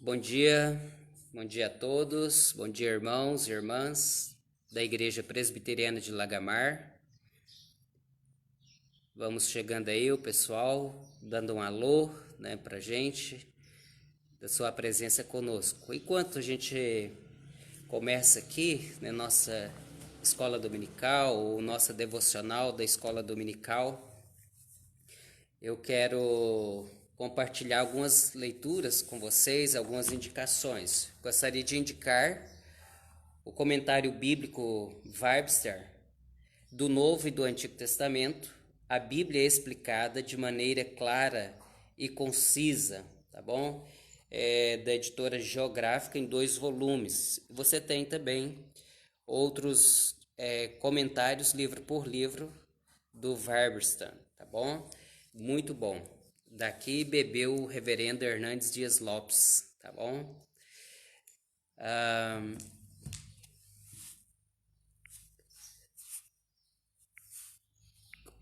Bom dia a todos, bom dia irmãos e irmãs da Igreja Presbiteriana de Lagamar. Vamos chegando aí, o pessoal, dando um alô, pra gente, da sua presença conosco. Enquanto a gente começa aqui, nossa escola dominical, ou nossa devocional da escola dominical, eu quero compartilhar algumas leituras com vocês, algumas indicações. Gostaria de indicar o comentário bíblico Webster do Novo e do Antigo Testamento, a Bíblia é explicada de maneira clara e concisa, tá bom? Da editora Geográfica em 2 volumes. Você tem também outros comentários livro por livro do Webster, tá bom? Muito bom. Daqui bebeu o reverendo Hernandes Dias Lopes, tá bom?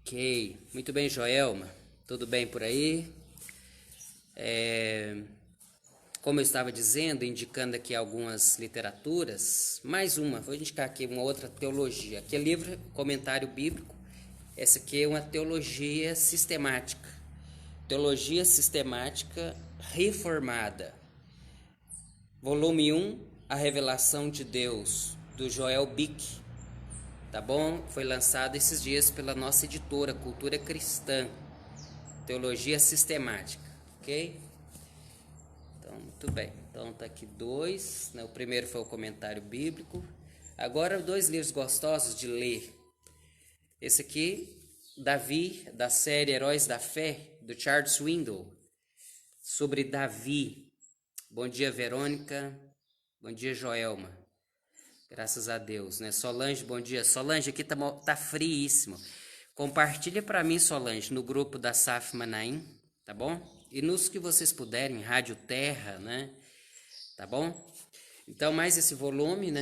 Ok, muito bem, Joelma. Tudo bem por aí? Como eu estava dizendo, indicando aqui algumas literaturas, mais uma, vou indicar aqui uma outra teologia. Aqui é livro, comentário bíblico, essa aqui é uma teologia sistemática. Teologia sistemática reformada. Volume 1, A Revelação de Deus, do Joel Bick. Tá bom? Foi lançado esses dias pela nossa editora, Cultura Cristã. Teologia sistemática, ok? Então, muito bem. Então, tá aqui 2, O primeiro foi o comentário bíblico. Agora, 2 livros gostosos de ler. Esse aqui, Davi, da série Heróis da Fé, do Charles Swindoll, sobre Davi. Bom dia, Verônica. Bom dia, Joelma. Graças a Deus, Solange, bom dia. Solange, aqui tá friíssimo. Compartilha para mim, Solange, no grupo da SAF Manaim, tá bom? E nos que vocês puderem, Rádio Terra, Tá bom? Então, mais esse volume,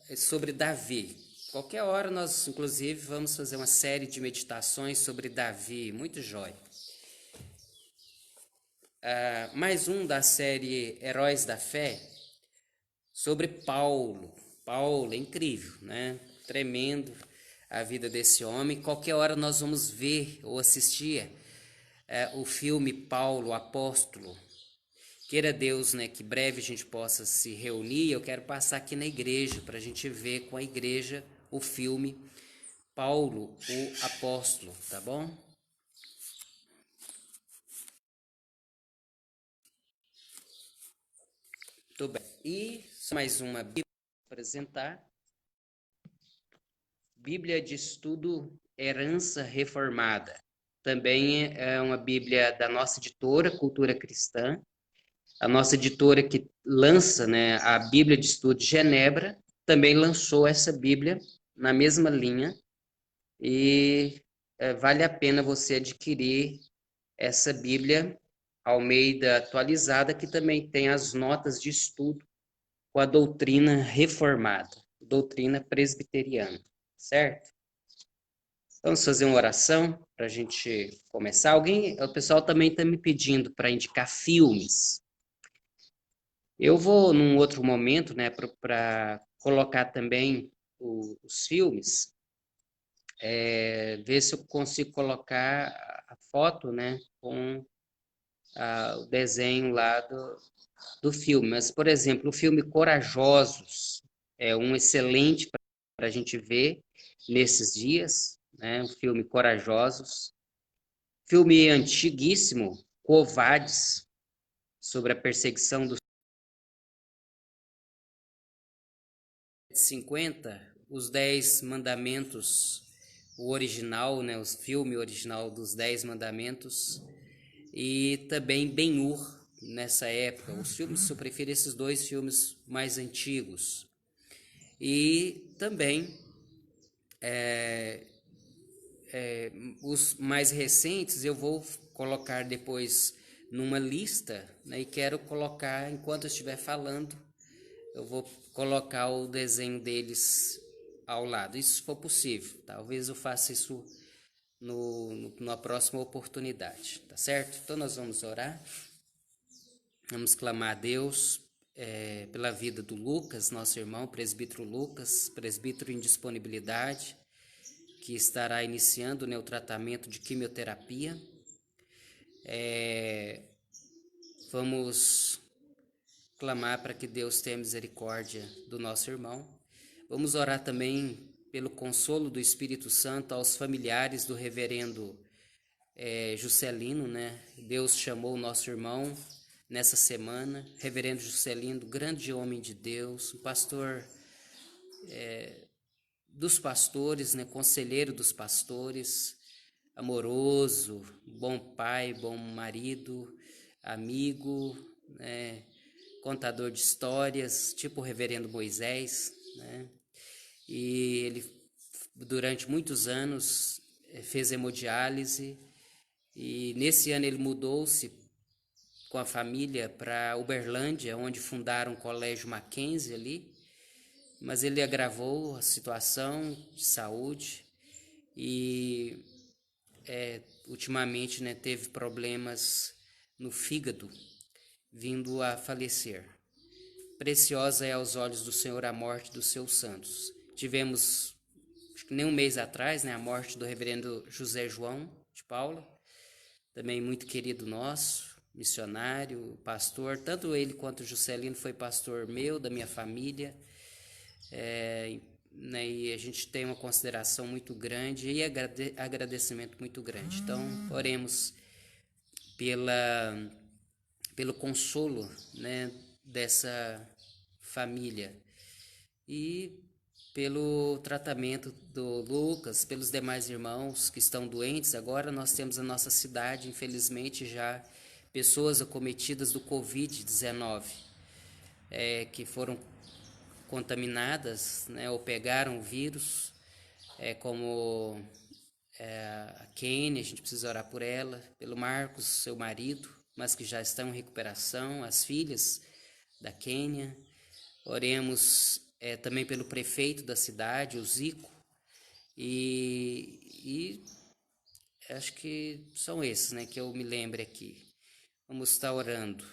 é sobre Davi. Qualquer hora nós, inclusive, vamos fazer uma série de meditações sobre Davi, muito jóia. Mais um da série Heróis da Fé, sobre Paulo. Paulo é incrível, Tremendo a vida desse homem. Qualquer hora nós vamos ver ou assistir o filme Paulo, Apóstolo. Queira Deus, que breve a gente possa se reunir. Eu quero passar aqui na igreja para a gente ver com a igreja o filme Paulo, o Apóstolo, tá bom? Muito bem. E mais uma Bíblia para apresentar. Bíblia de Estudo Herança Reformada. Também é uma Bíblia da nossa editora, Cultura Cristã. A nossa editora que lança a Bíblia de Estudo de Genebra, também lançou essa Bíblia na mesma linha. E vale a pena você adquirir essa Bíblia Almeida atualizada, que também tem as notas de estudo com a doutrina reformada, doutrina presbiteriana, certo? Vamos fazer uma oração para a gente começar. O pessoal também está me pedindo para indicar filmes. Eu vou, num outro momento, para colocar também os filmes, ver se eu consigo colocar a foto, com o desenho lá do filme. Mas, por exemplo, o filme Corajosos é um excelente para a gente ver nesses dias, um filme Corajosos. Filme antiguíssimo, Covardes, sobre a perseguição dos 50, os 10 mandamentos, o original, o filme original dos 10 mandamentos, e também Ben-Hur, nessa época. Os filmes, se eu prefiro esses 2 filmes mais antigos. E também os mais recentes eu vou colocar depois numa lista, e quero colocar, enquanto eu estiver falando, eu vou colocar o desenho deles ao lado, isso se for possível. Talvez eu faça isso na próxima oportunidade, tá certo? Então nós vamos orar, vamos clamar a Deus pela vida do Lucas, nosso irmão, presbítero Lucas, presbítero em disponibilidade, que estará iniciando, né, o tratamento de quimioterapia. Vamos clamar para que Deus tenha misericórdia do nosso irmão. Vamos orar também pelo consolo do Espírito Santo aos familiares do reverendo Juscelino, né? Deus chamou o nosso irmão nessa semana, reverendo Juscelino, grande homem de Deus, um pastor dos pastores, né? Conselheiro dos pastores, amoroso, bom pai, bom marido, amigo, né? Contador de histórias, tipo o reverendo Moisés, né? E ele, durante muitos anos, fez hemodiálise, e nesse ano ele mudou-se com a família para Uberlândia, onde fundaram o Colégio Mackenzie ali, mas ele agravou a situação de saúde e ultimamente, né, teve problemas no fígado, vindo a falecer. Preciosa é aos olhos do Senhor a morte dos seus santos. Tivemos, acho que nem um mês atrás, né, a morte do reverendo José João de Paula, também muito querido nosso, missionário, pastor. Tanto ele quanto o Juscelino foi pastor meu, da minha família, né, e a gente tem uma consideração muito grande e agradecimento muito grande. Então, oremos pelo consolo, né, dessa família e pelo tratamento do Lucas, pelos demais irmãos que estão doentes. Agora nós temos na nossa cidade, infelizmente, já pessoas acometidas do Covid-19, que foram contaminadas, né, ou pegaram o vírus, como a Kênia, a gente precisa orar por ela, pelo Marcos, seu marido, mas que já estão em recuperação, as filhas da Kênia. Oremos também pelo prefeito da cidade, o Zico, e acho que são esses, né, que eu me lembre aqui. Vamos estar orando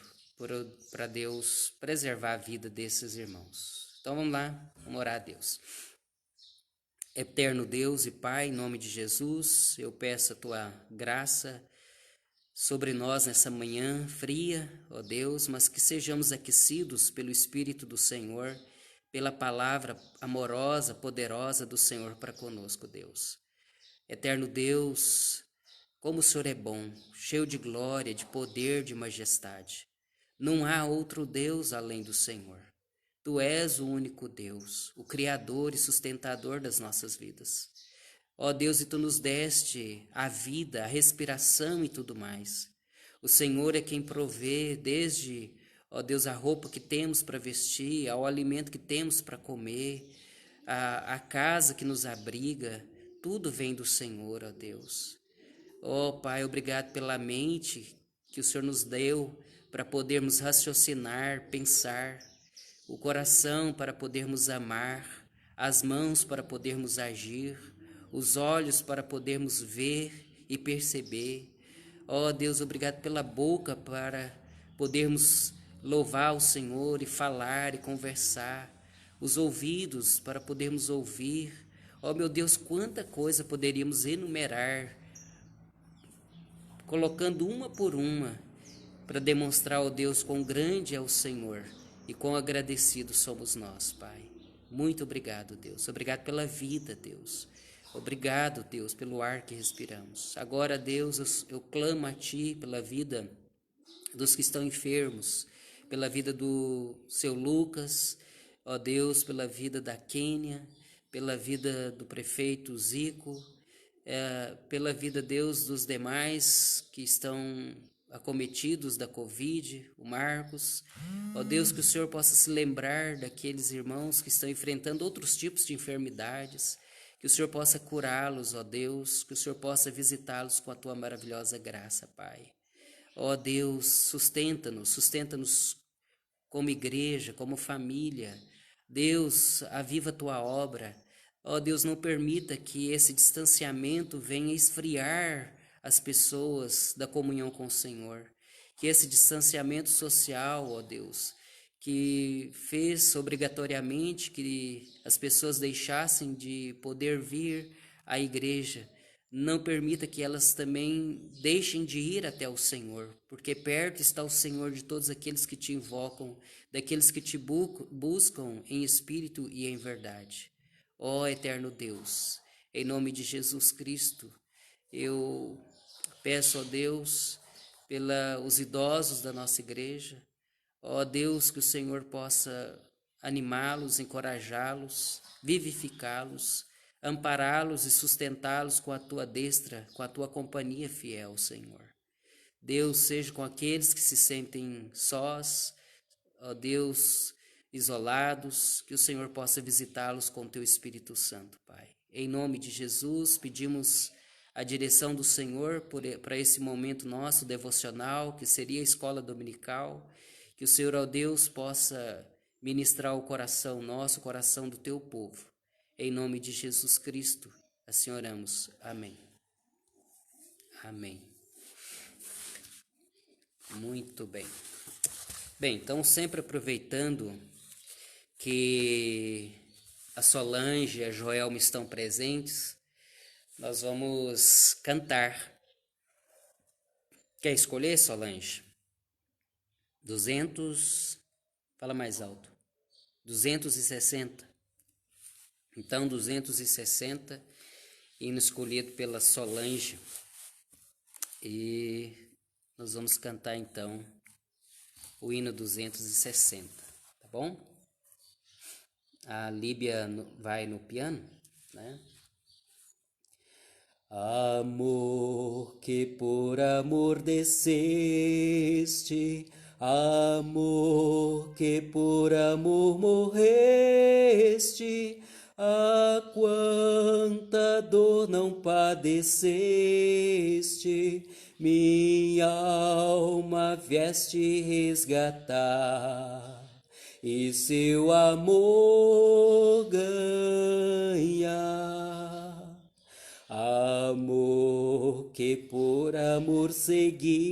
para Deus preservar a vida desses irmãos. Então vamos lá, vamos orar a Deus. Eterno Deus e Pai, em nome de Jesus, eu peço a Tua graça sobre nós nessa manhã fria, ó Deus, mas que sejamos aquecidos pelo Espírito do Senhor, pela palavra amorosa, poderosa do Senhor para conosco, Deus. Eterno Deus, como o Senhor é bom, cheio de glória, de poder, de majestade. Não há outro Deus além do Senhor. Tu és o único Deus, o Criador e sustentador das nossas vidas. Ó Deus, e Tu nos deste a vida, a respiração e tudo mais. O Senhor é quem provê desde, ó Deus, a roupa que temos para vestir, ao alimento que temos para comer, a casa que nos abriga, tudo vem do Senhor, ó Deus. Ó Pai, obrigado pela mente que o Senhor nos deu para podermos raciocinar, pensar, o coração para podermos amar, as mãos para podermos agir, os olhos para podermos ver e perceber. Ó Deus, obrigado pela boca para podermos louvar o Senhor e falar e conversar, os ouvidos para podermos ouvir. Ó meu Deus, quanta coisa poderíamos enumerar, colocando uma por uma, para demonstrar ao Deus quão grande é o Senhor e quão agradecidos somos nós, Pai. Muito obrigado, Deus. Obrigado pela vida, Deus. Obrigado, Deus, pelo ar que respiramos. Agora, Deus, eu clamo a Ti pela vida dos que estão enfermos, pela vida do seu Lucas, ó Deus, pela vida da Kênia, pela vida do prefeito Zico, pela vida, Deus, dos demais que estão acometidos da Covid, o Marcos. Ó Deus, que o Senhor possa se lembrar daqueles irmãos que estão enfrentando outros tipos de enfermidades, que o Senhor possa curá-los, ó Deus, que o Senhor possa visitá-los com a Tua maravilhosa graça, Pai. Ó Deus, sustenta-nos como igreja, como família. Deus, aviva a Tua obra. Ó Deus, não permita que esse distanciamento venha esfriar as pessoas da comunhão com o Senhor. Que esse distanciamento social, ó Deus, que fez obrigatoriamente que as pessoas deixassem de poder vir à igreja, não permita que elas também deixem de ir até o Senhor, porque perto está o Senhor de todos aqueles que te invocam, daqueles que te buscam em espírito e em verdade. Ó eterno Deus, em nome de Jesus Cristo, eu peço a Deus pelos idosos da nossa igreja. Ó Deus, que o Senhor possa animá-los, encorajá-los, vivificá-los, ampará-los e sustentá-los com a tua destra, com a tua companhia fiel, Senhor. Deus, seja com aqueles que se sentem sós, ó Deus, isolados, que o Senhor possa visitá-los com o teu Espírito Santo, Pai. Em nome de Jesus, pedimos a direção do Senhor para esse momento nosso devocional, que seria a escola dominical, que o Senhor, ó Deus, possa ministrar o coração nosso, o coração do teu povo. Em nome de Jesus Cristo, assim oramos. Amém. Amém. Muito bem. Bem, então sempre aproveitando que a Solange e a Joelma estão presentes, nós vamos cantar. Quer escolher, Solange? 200, fala mais alto. 260. Então, 260, hino escolhido pela Solange. E nós vamos cantar então o hino 260, tá bom? A Líbia vai no piano, né? Amor que por amor desceste, amor que por amor morreste, a quanta dor não padeceste, minha alma vieste resgatar, e seu amor ganhar. Amor que por amor seguias,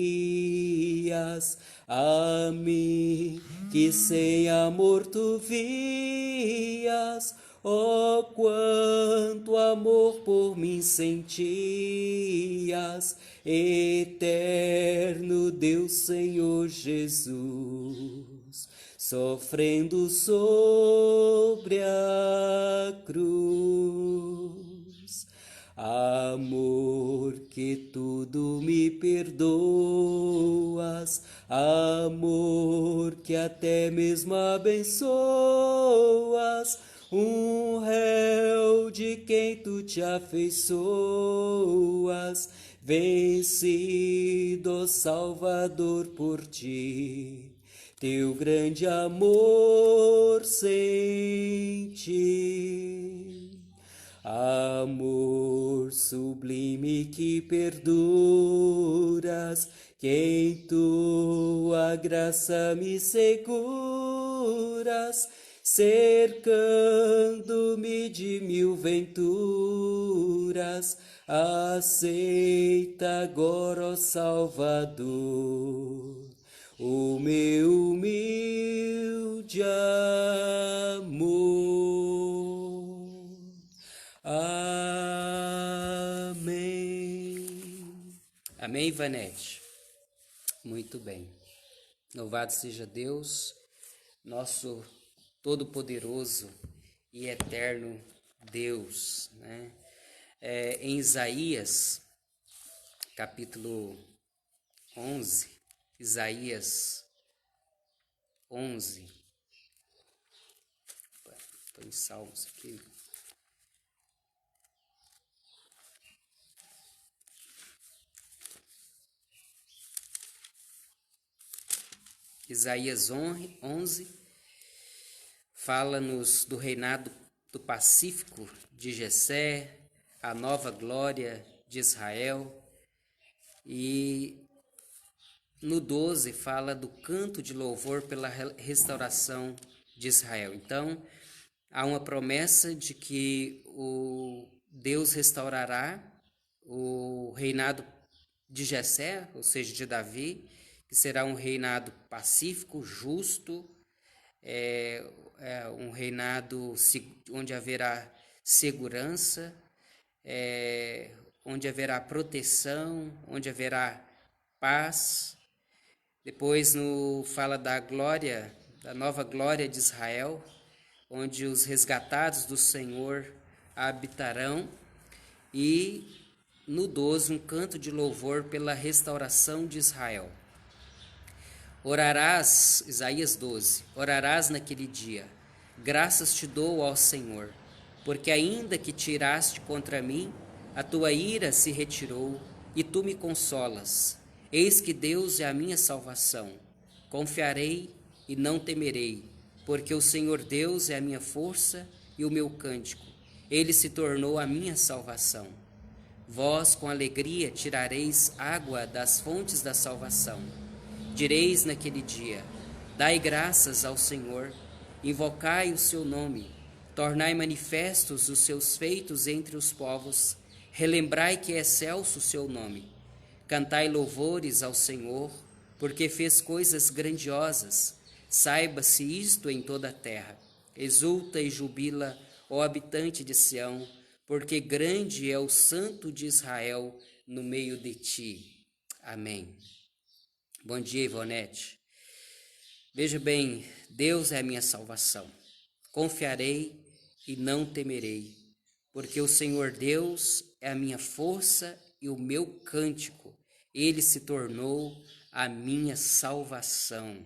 a mim que sem amor tu vias, oh quanto amor por mim sentias, eterno Deus Senhor Jesus, sofrendo sobre a cruz. Amor que tudo me perdoas, amor que até mesmo abençoas, um réu de quem tu te afeiçoas, vencido, Salvador, por ti, teu grande amor senti. Amor sublime que perduras, que em tua graça me seguras, cercando-me de mil venturas, aceita agora, ó Salvador, o meu humilde amor. Amém. Amém, Ivanete? Muito bem. Louvado seja Deus, nosso todo-poderoso e eterno Deus, né? Em Isaías, capítulo 11, Isaías 11, estou em Salmos aqui. Isaías 11 fala-nos do reinado do pacífico de Jessé, a nova glória de Israel, e no 12 fala do canto de louvor pela restauração de Israel. Então, há uma promessa de que o Deus restaurará o reinado de Jessé, ou seja, de Davi, que será um reinado pacífico, justo, um reinado onde haverá segurança, onde haverá proteção, onde haverá paz. Depois fala da glória, da nova glória de Israel, onde os resgatados do Senhor habitarão. E no 12, um canto de louvor pela restauração de Israel. Orarás, Isaías 12, orarás naquele dia, graças te dou ao Senhor, porque ainda que tiraste contra mim, a tua ira se retirou e tu me consolas. Eis que Deus é a minha salvação. Confiarei e não temerei, porque o Senhor Deus é a minha força e o meu cântico. Ele se tornou a minha salvação. Vós com alegria tirareis água das fontes da salvação. Direis naquele dia: dai graças ao Senhor, invocai o seu nome, tornai manifestos os seus feitos entre os povos, relembrai que é excelso o seu nome. Cantai louvores ao Senhor, porque fez coisas grandiosas. Saiba-se isto em toda a terra. Exulta e jubila, ó habitante de Sião, porque grande é o Santo de Israel no meio de ti. Amém. Bom dia, Ivonete. Veja bem, Deus é a minha salvação. Confiarei e não temerei, porque o Senhor Deus é a minha força e o meu cântico. Ele se tornou a minha salvação.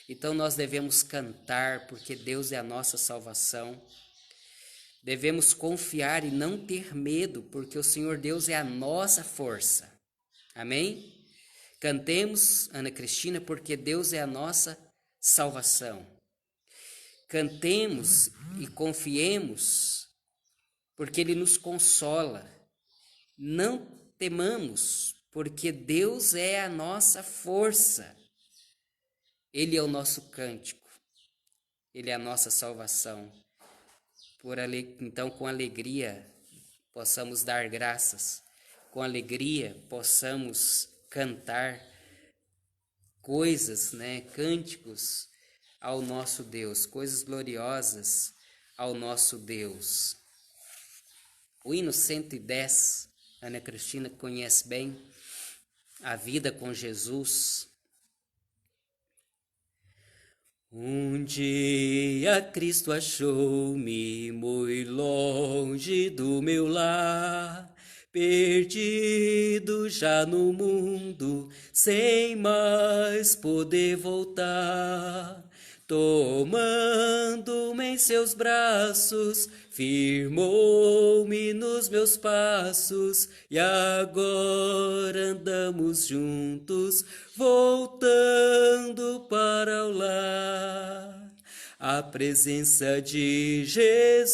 Então nós devemos cantar, porque Deus é a nossa salvação. Devemos confiar e não ter medo, porque o Senhor Deus é a nossa força. Amém? Cantemos, Ana Cristina, porque Deus é a nossa salvação. Cantemos e confiemos, porque Ele nos consola. Não temamos, porque Deus é a nossa força. Ele é o nosso cântico. Ele é a nossa salvação. Então, com alegria, possamos dar graças. Com alegria, possamos cantar coisas, cânticos ao nosso Deus, coisas gloriosas ao nosso Deus. O hino 110, Ana Cristina conhece bem, a vida com Jesus. Um dia Cristo achou-me muito longe do meu lar, perdido já no mundo, sem mais poder voltar. Tomando-me em seus braços, firmou-me nos meus passos, e agora andamos juntos, voltando para o lar. A presença de Jesus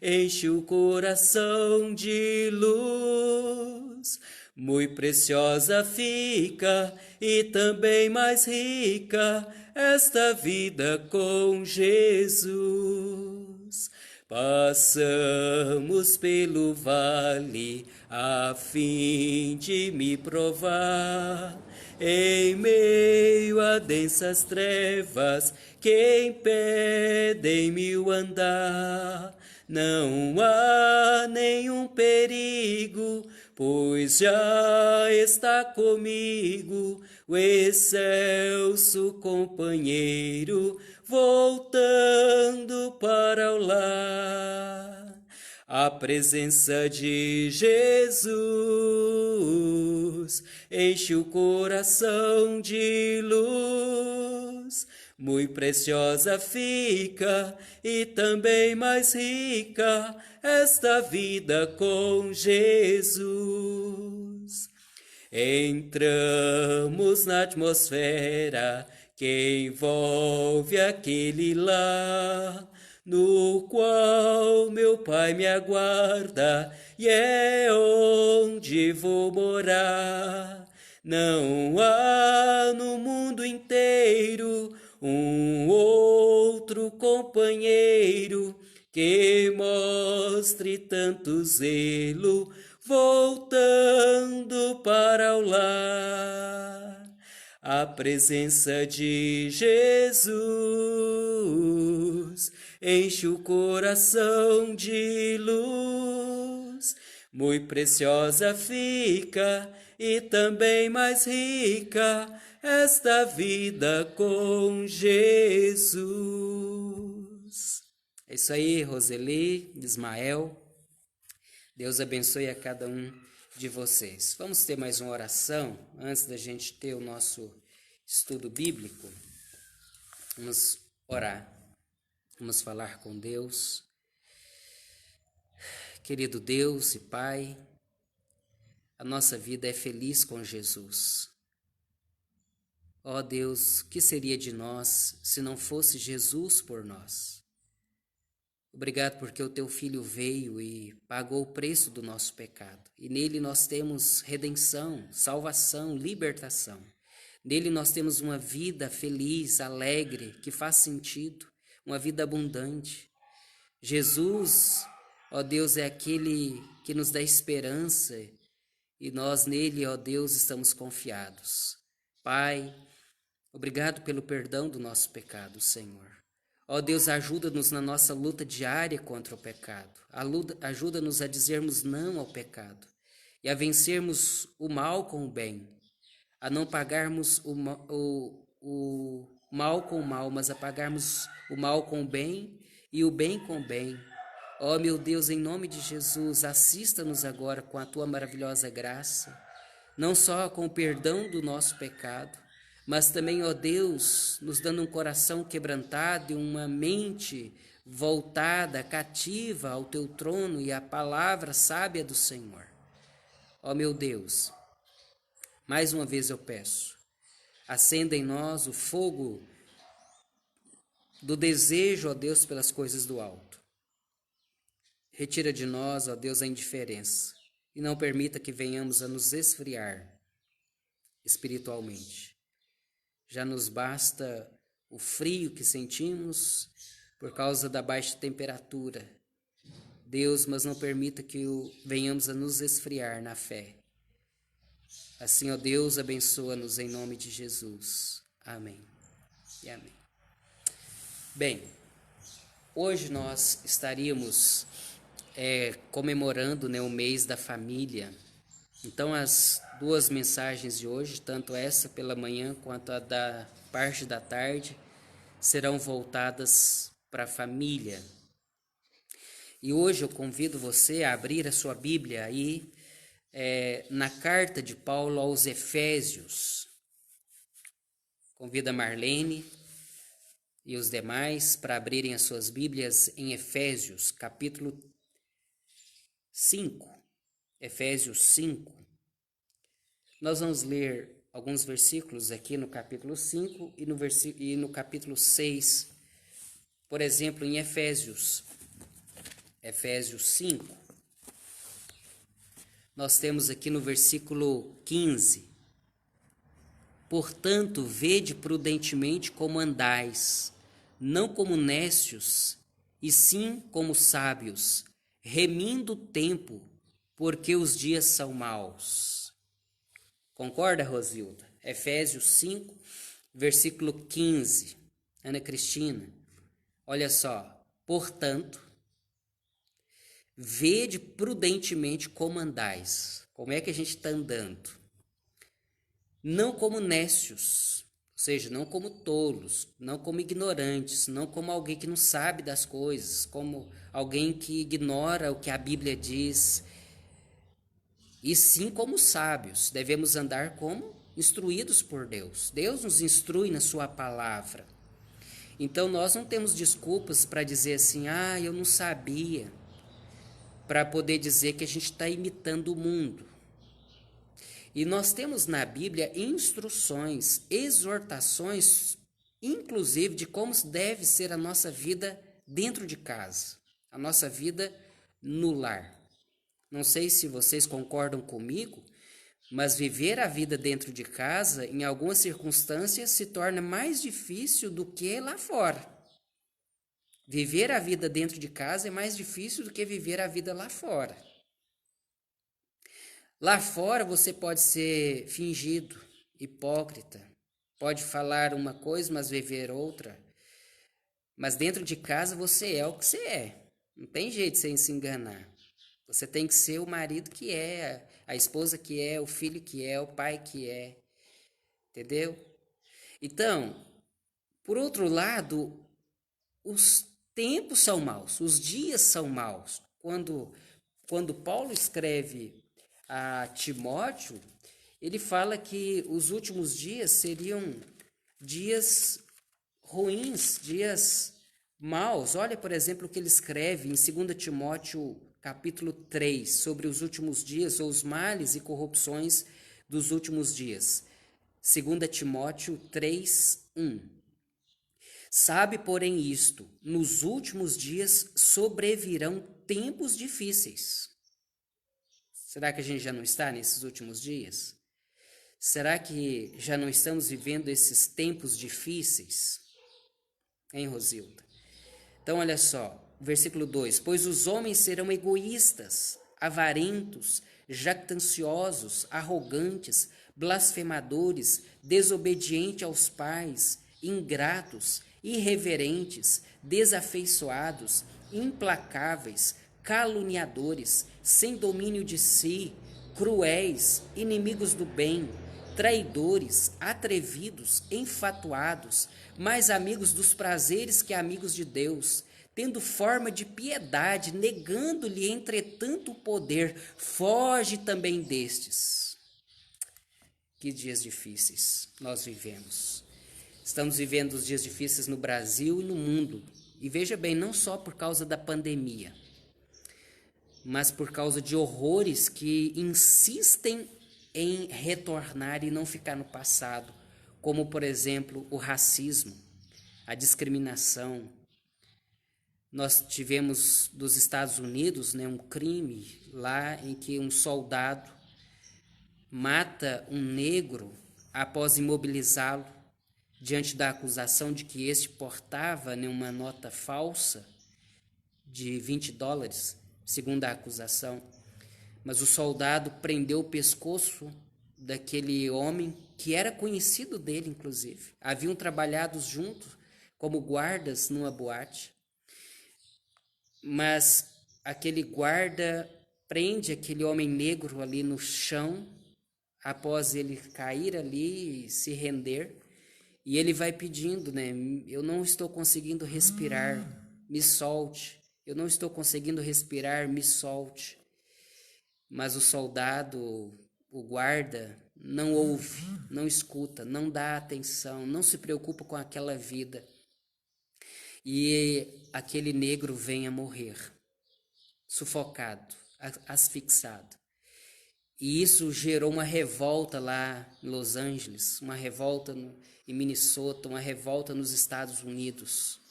enche o coração de luz. Muito preciosa fica e também mais rica esta vida com Jesus. Passamos pelo vale a fim de me provar, em meio a densas trevas que impedem-me o andar. Não há nenhum perigo, pois já está comigo o excelso companheiro, voltando para o lar. A presença de Jesus enche o coração de luz. Muito preciosa fica e também mais rica esta vida com Jesus. Entramos na atmosfera que envolve aquele lar, no qual meu Pai me aguarda e é onde vou morar. Não há no mundo inteiro um outro companheiro que mostre tanto zelo, voltando para o lar. a presença de Jesus enche o coração de luz. Muito preciosa fica e também mais rica esta vida com Jesus. É isso aí, Roseli, Ismael. Deus abençoe a cada um de vocês. Vamos ter mais uma oração antes da gente ter o nosso estudo bíblico. Vamos orar. Vamos falar com Deus. Querido Deus e Pai, a nossa vida é feliz com Jesus. Ó Deus, que seria de nós se não fosse Jesus por nós? Obrigado porque o Teu Filho veio e pagou o preço do nosso pecado. E nele nós temos redenção, salvação, libertação. Nele nós temos uma vida feliz, alegre, que faz sentido, uma vida abundante. Jesus, ó Deus, é aquele que nos dá esperança e nós nele, ó Deus, estamos confiados. Pai, obrigado pelo perdão do nosso pecado, Senhor. Ó Deus, ajuda-nos na nossa luta diária contra o pecado. Ajuda-nos a dizermos não ao pecado e a vencermos o mal com o bem, a não pagarmos o mal com o mal, mas a pagarmos o mal com o bem e o bem com o bem. Ó meu Deus, em nome de Jesus, assista-nos agora com a Tua maravilhosa graça, não só com o perdão do nosso pecado, mas também, ó Deus, nos dando um coração quebrantado e uma mente voltada, cativa ao Teu trono e à palavra sábia do Senhor. Ó meu Deus, mais uma vez eu peço, acenda em nós o fogo do desejo, ó Deus, pelas coisas do alto. Retira de nós, ó Deus, a indiferença e não permita que venhamos a nos esfriar espiritualmente. Já nos basta o frio que sentimos por causa da baixa temperatura. Deus, mas não permita que venhamos a nos esfriar na fé. Assim, ó Deus, abençoa-nos em nome de Jesus. Amém e amém. Bem, hoje nós estaríamos comemorando, né, o mês da família. Então, as duas mensagens de hoje, tanto essa pela manhã quanto a da parte da tarde, serão voltadas para a família. E hoje eu convido você a abrir a sua Bíblia aí na carta de Paulo aos Efésios. Convido a Marlene e os demais para abrirem as suas Bíblias em Efésios, capítulo 5. Efésios 5. Nós vamos ler alguns versículos aqui no capítulo 5 e no capítulo 6. Por exemplo, em Efésios 5, nós temos aqui no versículo 15: Portanto, vede prudentemente como andais, não como nécios, e sim como sábios, remindo o tempo, porque os dias são maus. Concorda, Rosilda? Efésios 5, versículo 15. Ana Cristina, olha só. Portanto, vede prudentemente como andais. Como é que a gente está andando? Não como nécios, ou seja, não como tolos, não como ignorantes, não como alguém que não sabe das coisas, como alguém que ignora o que a Bíblia diz, e sim como sábios. Devemos andar como instruídos por Deus. Deus nos instrui na sua palavra. Então nós não temos desculpas para dizer assim, eu não sabia, para poder dizer que a gente está imitando o mundo. E nós temos na Bíblia instruções, exortações, inclusive de como deve ser a nossa vida dentro de casa, a nossa vida no lar. Não sei se vocês concordam comigo, mas viver a vida dentro de casa, em algumas circunstâncias, se torna mais difícil do que lá fora. Viver a vida dentro de casa é mais difícil do que viver a vida lá fora. Lá fora você pode ser fingido, hipócrita, pode falar uma coisa, mas viver outra. Mas dentro de casa você é o que você é. Não tem jeito de você se enganar. Você tem que ser o marido que é, a esposa que é, o filho que é, o pai que é. Entendeu? Então, por outro lado, os tempos são maus, os dias são maus. Quando Paulo escreve a Timóteo, ele fala que os últimos dias seriam dias ruins, dias maus. Olha, por exemplo, o que ele escreve em 2 Timóteo, capítulo 3, sobre os últimos dias, ou os males e corrupções dos últimos dias. 2 Timóteo 3, 1. Sabe, porém, isto: nos últimos dias sobrevirão tempos difíceis. Será que a gente já não está nesses últimos dias? Será que já não estamos vivendo esses tempos difíceis? Hein, Rosilda? Então, olha só, versículo 2: Pois os homens serão egoístas, avarentos, jactanciosos, arrogantes, blasfemadores, desobedientes aos pais, ingratos, irreverentes, desafeiçoados, implacáveis, caluniadores, sem domínio de si, cruéis, inimigos do bem, traidores, atrevidos, enfatuados, mais amigos dos prazeres que amigos de Deus, tendo forma de piedade, negando-lhe, entretanto, o poder. Foge também destes. Que dias difíceis nós vivemos. Estamos vivendo os dias difíceis no Brasil e no mundo. E veja bem, não só por causa da pandemia, mas por causa de horrores que insistem em retornar e não ficar no passado, como, por exemplo, o racismo, a discriminação. Nós tivemos dos Estados Unidos, né, um crime lá em que um soldado mata um negro após imobilizá-lo diante da acusação de que este portava, né, uma nota falsa de $20, segundo a acusação. Mas o soldado prendeu o pescoço daquele homem, que era conhecido dele, inclusive. Haviam trabalhado juntos como guardas numa boate. Mas aquele guarda prende aquele homem negro ali no chão, após ele cair ali e se render. E ele vai pedindo, né? Eu não estou conseguindo respirar, me solte. Eu não estou conseguindo respirar, me solte. Mas o soldado, o guarda, não ouve, não escuta, não dá atenção, não se preocupa com aquela vida. E aquele negro vem a morrer, sufocado, asfixiado. E isso gerou uma revolta lá em Los Angeles, uma revolta em Minnesota, uma revolta nos Estados Unidos.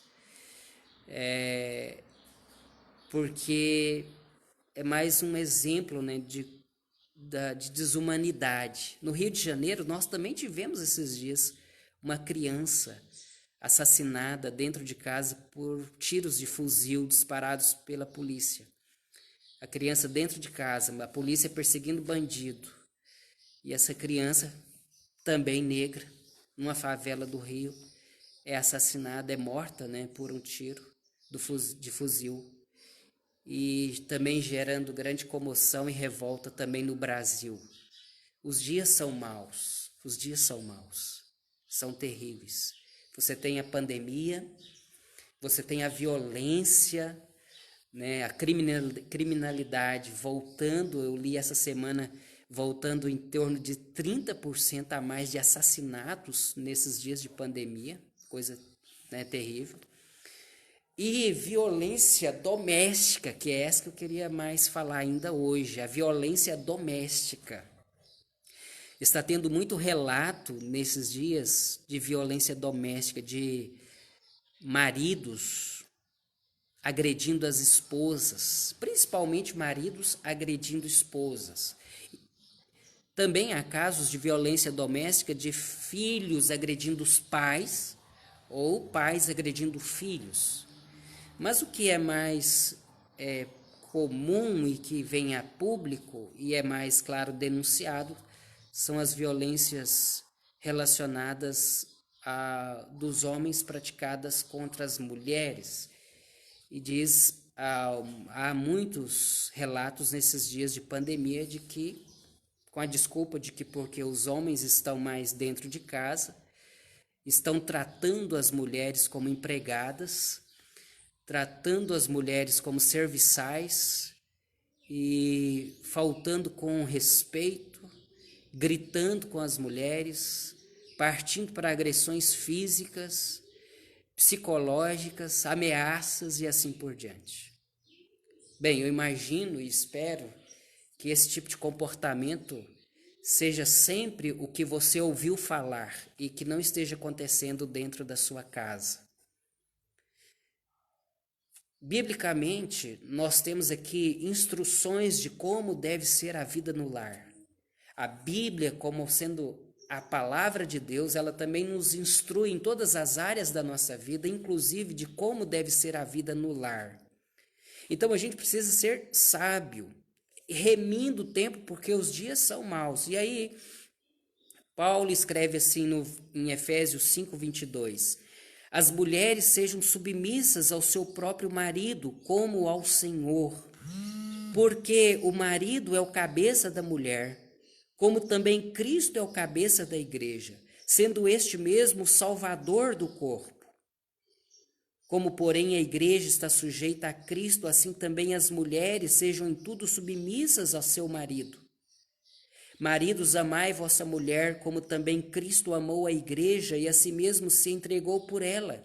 Porque é mais um exemplo, né, de desumanidade. No Rio de Janeiro, nós também tivemos esses dias uma criança assassinada dentro de casa por tiros de fuzil disparados pela polícia. A criança dentro de casa, a polícia perseguindo bandido. E essa criança, também negra, numa favela do Rio, é assassinada, é morta, né, por um tiro de fuzil. E também gerando grande comoção e revolta também no Brasil. Os dias são maus, os dias são maus, são terríveis. Você tem a pandemia, você tem a violência, né, a criminalidade voltando. Eu li essa semana, voltando em torno de 30% a mais de assassinatos nesses dias de pandemia, coisa, né, terrível. E violência doméstica, que é essa que eu queria mais falar ainda hoje, a violência doméstica. Está tendo muito relato nesses dias de violência doméstica, de maridos agredindo as esposas, principalmente maridos agredindo esposas. Também há casos de violência doméstica de filhos agredindo os pais ou pais agredindo filhos. Mas o que é mais comum e que vem a público e é mais, claro, denunciado são as violências relacionadas dos homens praticadas contra as mulheres. E diz, há muitos relatos nesses dias de pandemia de que, com a desculpa de que porque os homens estão mais dentro de casa, estão tratando as mulheres como empregadas, tratando as mulheres como serviçais e faltando com respeito, gritando com as mulheres, partindo para agressões físicas, psicológicas, ameaças e assim por diante. Bem, eu imagino e espero que esse tipo de comportamento seja sempre o que você ouviu falar e que não esteja acontecendo dentro da sua casa. Biblicamente, nós temos aqui instruções de como deve ser a vida no lar. A Bíblia, como sendo a palavra de Deus, ela também nos instrui em todas as áreas da nossa vida, inclusive de como deve ser a vida no lar. Então a gente precisa ser sábio, remindo o tempo, porque os dias são maus. E aí, Paulo escreve assim em Efésios 5:22: as mulheres sejam submissas ao seu próprio marido, como ao Senhor, porque o marido é o cabeça da mulher, como também Cristo é o cabeça da igreja, sendo este mesmo o salvador do corpo. Como, porém, a igreja está sujeita a Cristo, assim também as mulheres sejam em tudo submissas ao seu marido. Maridos, amai vossa mulher, como também Cristo amou a igreja e a si mesmo se entregou por ela,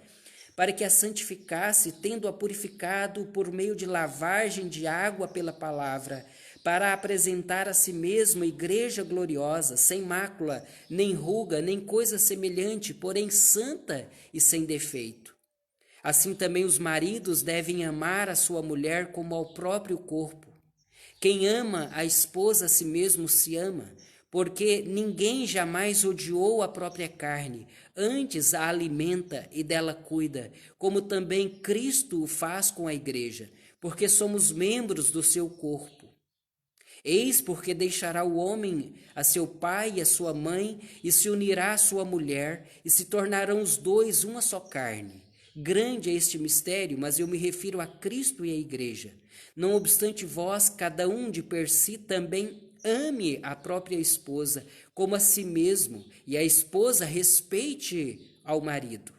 para que a santificasse, tendo-a purificado por meio de lavagem de água pela palavra, para apresentar a si mesmo igreja gloriosa, sem mácula, nem ruga, nem coisa semelhante, porém santa e sem defeito. Assim também os maridos devem amar a sua mulher como ao próprio corpo. Quem ama a esposa a si mesmo se ama, porque ninguém jamais odiou a própria carne, antes a alimenta e dela cuida, como também Cristo o faz com a igreja, porque somos membros do seu corpo. Eis porque deixará o homem a seu pai e a sua mãe, e se unirá à sua mulher, e se tornarão os dois uma só carne. Grande é este mistério, mas eu me refiro a Cristo e à igreja. Não obstante vós, cada um de per si também ame a própria esposa como a si mesmo, e a esposa respeite ao marido.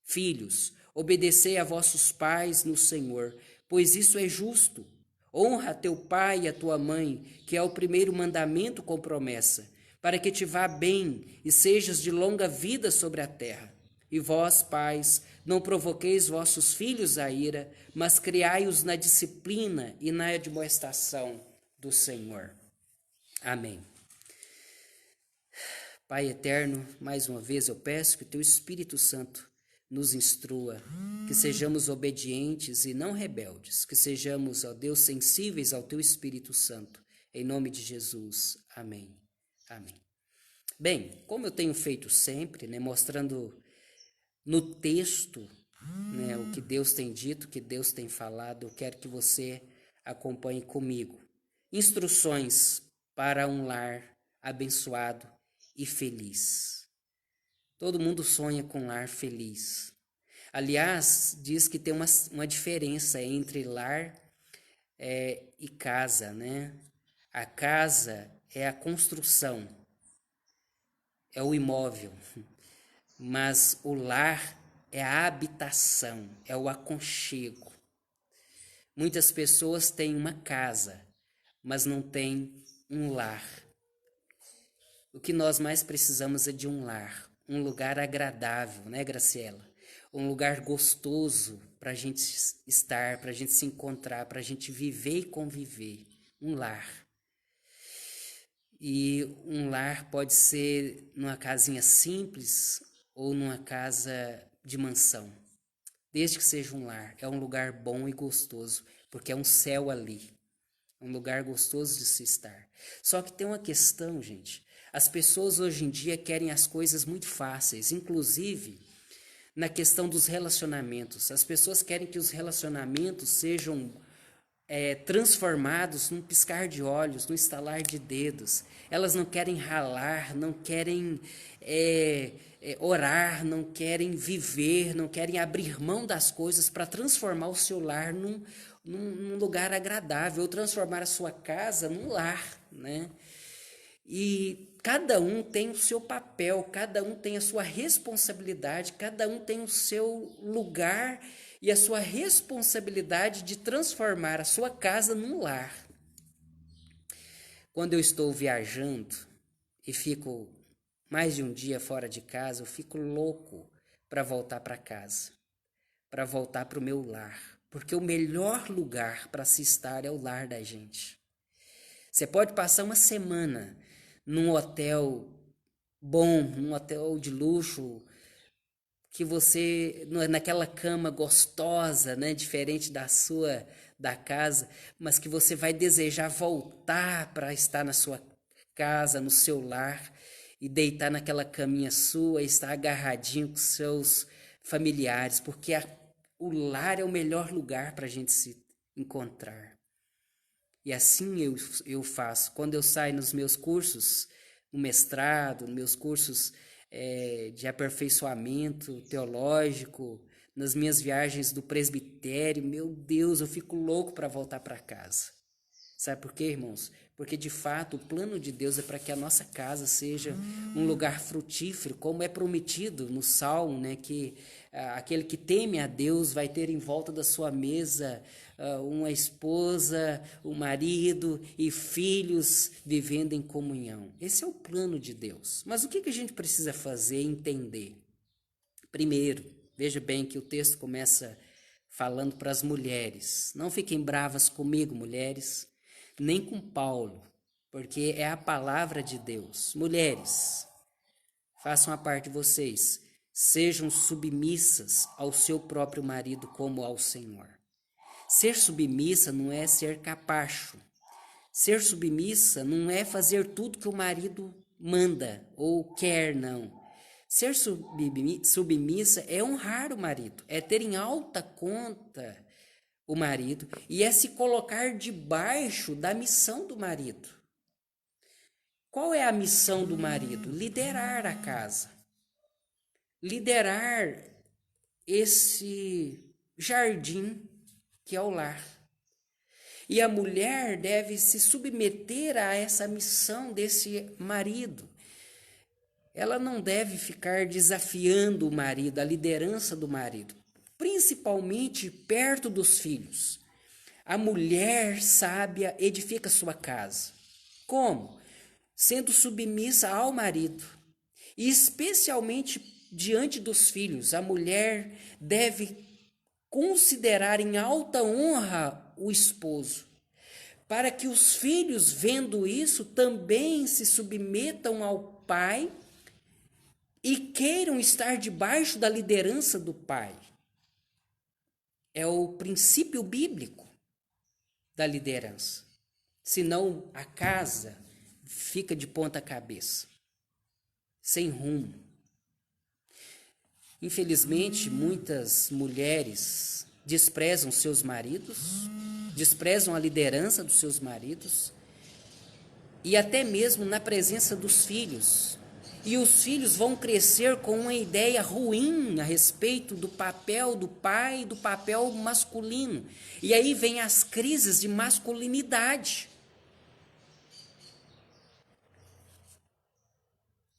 Filhos, obedecei a vossos pais no Senhor, pois isso é justo. Honra a teu pai e a tua mãe, que é o primeiro mandamento com promessa, para que te vá bem e sejas de longa vida sobre a terra. E vós, pais, não provoqueis vossos filhos à ira, mas criai-os na disciplina e na admoestação do Senhor. Amém. Pai eterno, mais uma vez eu peço que o teu Espírito Santo nos instrua, que sejamos obedientes e não rebeldes, que sejamos, ó Deus, sensíveis ao teu Espírito Santo. Em nome de Jesus. Amém. Amém. Bem, como eu tenho feito sempre, mostrando no texto, o que Deus tem dito, o que Deus tem falado, eu quero que você acompanhe comigo. Instruções para um lar abençoado e feliz. Todo mundo sonha com um lar feliz. Aliás, diz que tem uma diferença entre lar e casa, A casa é a construção, é o imóvel. Mas o lar é a habitação, é o aconchego. Muitas pessoas têm uma casa, mas não têm um lar. O que nós mais precisamos é de um lar, um lugar agradável, Graciela? Um lugar gostoso para a gente estar, para a gente se encontrar, para a gente viver e conviver. Um lar. E um lar pode ser numa casinha simples ou numa casa de mansão, desde que seja um lar. É um lugar bom e gostoso, porque é um céu ali, um lugar gostoso de se estar. Só que tem uma questão, gente, as pessoas hoje em dia querem as coisas muito fáceis, inclusive na questão dos relacionamentos. As pessoas querem que os relacionamentos sejam transformados num piscar de olhos, num estalar de dedos. Elas não querem ralar, não querem orar, não querem viver, não querem abrir mão das coisas para transformar o seu lar num lugar agradável, ou transformar a sua casa num lar, né? E cada um tem o seu papel, cada um tem a sua responsabilidade, cada um tem o seu lugar e a sua responsabilidade de transformar a sua casa num lar. Quando eu estou viajando e fico mais de um dia fora de casa, eu fico louco para voltar para casa, para voltar para o meu lar, porque o melhor lugar para se estar é o lar da gente. Você pode passar uma semana num hotel bom, num hotel de luxo, que você, naquela cama gostosa, né, diferente da casa, mas que você vai desejar voltar para estar na sua casa, no seu lar, e deitar naquela caminha sua, e estar agarradinho com seus familiares, porque o lar é o melhor lugar para a gente se encontrar. E assim eu faço. Quando eu saio nos meus cursos, no mestrado, nos meus cursos de aperfeiçoamento teológico, nas minhas viagens do presbitério, meu Deus, eu fico louco para voltar para casa. Sabe por quê, irmãos? Porque de fato o plano de Deus é para que a nossa casa seja um lugar frutífero, como é prometido no Salmo, né? Que aquele que teme a Deus vai ter em volta da sua mesa uma esposa, um marido e filhos vivendo em comunhão. Esse é o plano de Deus. Mas o que a gente precisa fazer e entender? Primeiro, veja bem que o texto começa falando para as mulheres. Não fiquem bravas comigo, mulheres, nem com Paulo, porque é a palavra de Deus. Mulheres, façam a parte de vocês, sejam submissas ao seu próprio marido como ao Senhor. Ser submissa não é ser capacho. Ser submissa não é fazer tudo que o marido manda ou quer, não. Ser submissa é honrar o marido, é ter em alta conta o marido e é se colocar debaixo da missão do marido. Qual é a missão do marido? Liderar a casa. Liderar esse jardim que é o lar. E a mulher deve se submeter a essa missão desse marido. Ela não deve ficar desafiando o marido, a liderança do marido, principalmente perto dos filhos. A mulher sábia edifica sua casa. Como? Sendo submissa ao marido. E especialmente diante dos filhos, a mulher deve considerar em alta honra o esposo, para que os filhos, vendo isso, também se submetam ao pai e queiram estar debaixo da liderança do pai. É o princípio bíblico da liderança. Senão a casa fica de ponta cabeça, sem rumo. Infelizmente, muitas mulheres desprezam seus maridos, desprezam a liderança dos seus maridos e até mesmo na presença dos filhos. E os filhos vão crescer com uma ideia ruim a respeito do papel do pai e do papel masculino. E aí vem as crises de masculinidade.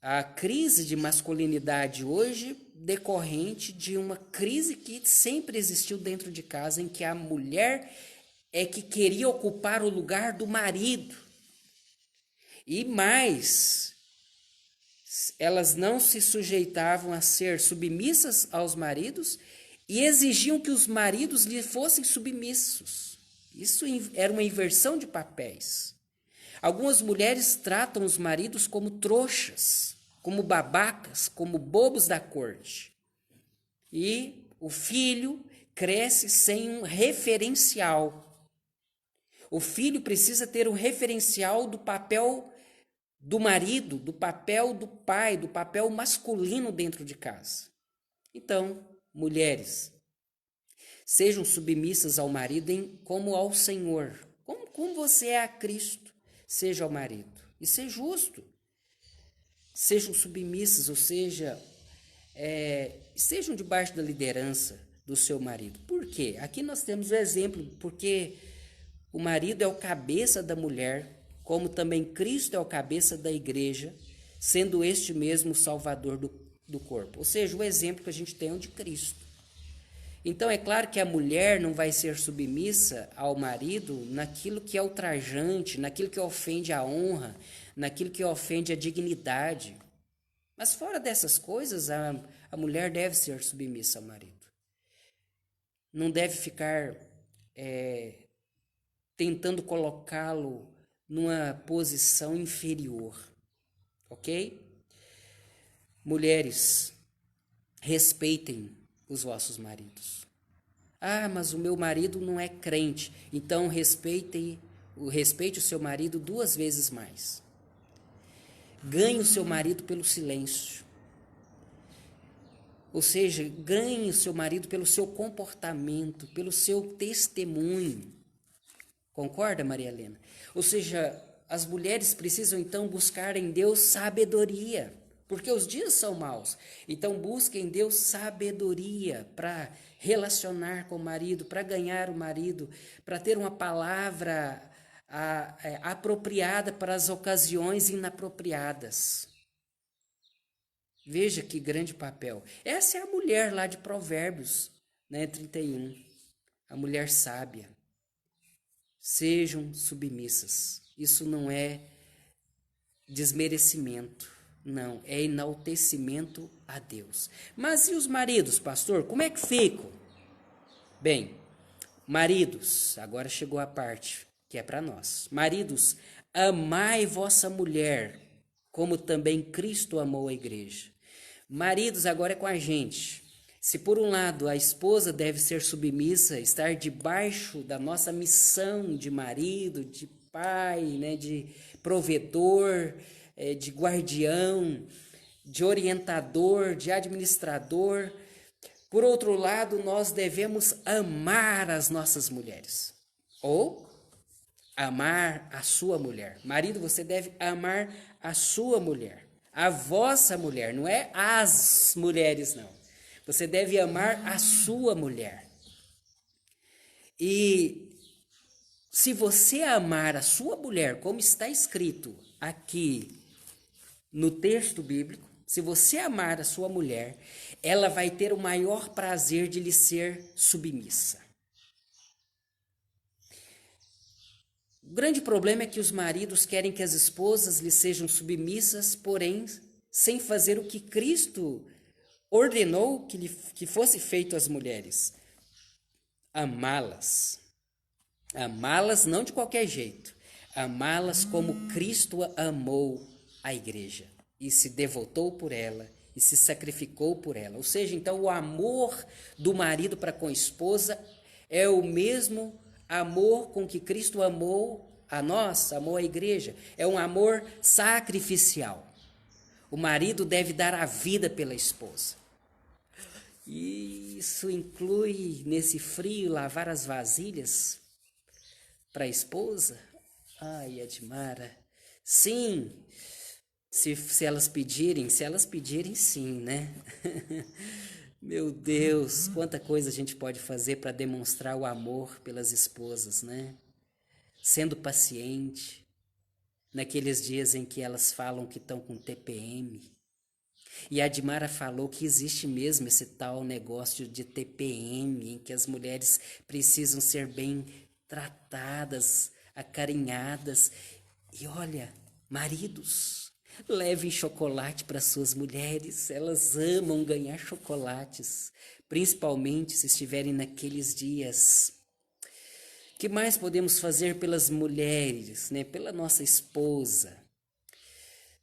A crise de masculinidade hoje decorrente de uma crise que sempre existiu dentro de casa, em que a mulher é que queria ocupar o lugar do marido. E mais, elas não se sujeitavam a ser submissas aos maridos e exigiam que os maridos lhe fossem submissos. Isso era uma inversão de papéis. Algumas mulheres tratam os maridos como trouxas, como babacas, como bobos da corte. E o filho cresce sem um referencial. O filho precisa ter um referencial do papel do marido, do papel do pai, do papel masculino dentro de casa. Então, mulheres, Sejam submissas ao marido como ao Senhor. Como você é a Cristo, seja ao marido. Isso é justo. Sejam submissas, ou seja, estejam debaixo da liderança do seu marido. Por quê? Aqui nós temos o exemplo, porque o marido é o cabeça da mulher, como também Cristo é o cabeça da igreja, sendo este mesmo o salvador do corpo. Ou seja, o exemplo que a gente tem é o de Cristo. Então é claro que a mulher não vai ser submissa ao marido naquilo que é ultrajante, naquilo que ofende a honra, naquilo que ofende a dignidade. Mas fora dessas coisas, a mulher deve ser submissa ao marido. Não deve ficar tentando colocá-lo numa posição inferior, ok? Mulheres, respeitem os vossos maridos. Ah, mas o meu marido não é crente. Então respeite o seu marido 2 vezes mais. Ganhe o seu marido pelo silêncio. Ou seja, ganhe o seu marido pelo seu comportamento, pelo seu testemunho. Concorda, Maria Helena? Ou seja, as mulheres precisam então buscar em Deus sabedoria, porque os dias são maus. Então busquem em Deus sabedoria para relacionar com o marido, para ganhar o marido, para ter uma palavra apropriada para as ocasiões inapropriadas. Veja que grande papel. Essa é a mulher lá de Provérbios, né, 31. A mulher sábia. Sejam submissas. Isso não é desmerecimento, não, é enaltecimento a Deus. Mas e os maridos, pastor? Como é que ficam? Bem, maridos, agora chegou a parte que é para nós. Maridos, amai vossa mulher, como também Cristo amou a igreja. Maridos, agora é com a gente. Se por um lado a esposa deve ser submissa, estar debaixo da nossa missão de marido, de pai, né, de provedor, de guardião, de orientador, de administrador, por outro lado, nós devemos amar as nossas mulheres, ou amar a sua mulher. Marido, você deve amar a sua mulher, a vossa mulher, não é as mulheres, não. Você deve amar a sua mulher. E se você amar a sua mulher, como está escrito aqui no texto bíblico, se você amar a sua mulher, ela vai ter o maior prazer de lhe ser submissa. O grande problema é que os maridos querem que as esposas lhe sejam submissas, porém, sem fazer o que Cristo ordenou que fosse feito às mulheres. Amá-las. Amá-las não de qualquer jeito. Amá-las como Cristo amou a igreja e se devotou por ela e se sacrificou por ela. Ou seja, então o amor do marido para com a esposa é o mesmo amor com que Cristo amou a nós, amou a igreja. É um amor sacrificial. O marido deve dar a vida pela esposa. E isso inclui, nesse frio, lavar as vasilhas para a esposa? Ai, Edmara, sim, se elas pedirem, sim, né? Meu Deus, quanta coisa a gente pode fazer para demonstrar o amor pelas esposas, né? Sendo paciente, naqueles dias em que elas falam que estão com TPM. E a Admara falou que existe mesmo esse tal negócio de TPM, em que as mulheres precisam ser bem tratadas, acarinhadas. E olha, maridos, levem chocolate para suas mulheres, elas amam ganhar chocolates, principalmente se estiverem naqueles dias. O que mais podemos fazer pelas mulheres, né? Pela nossa esposa?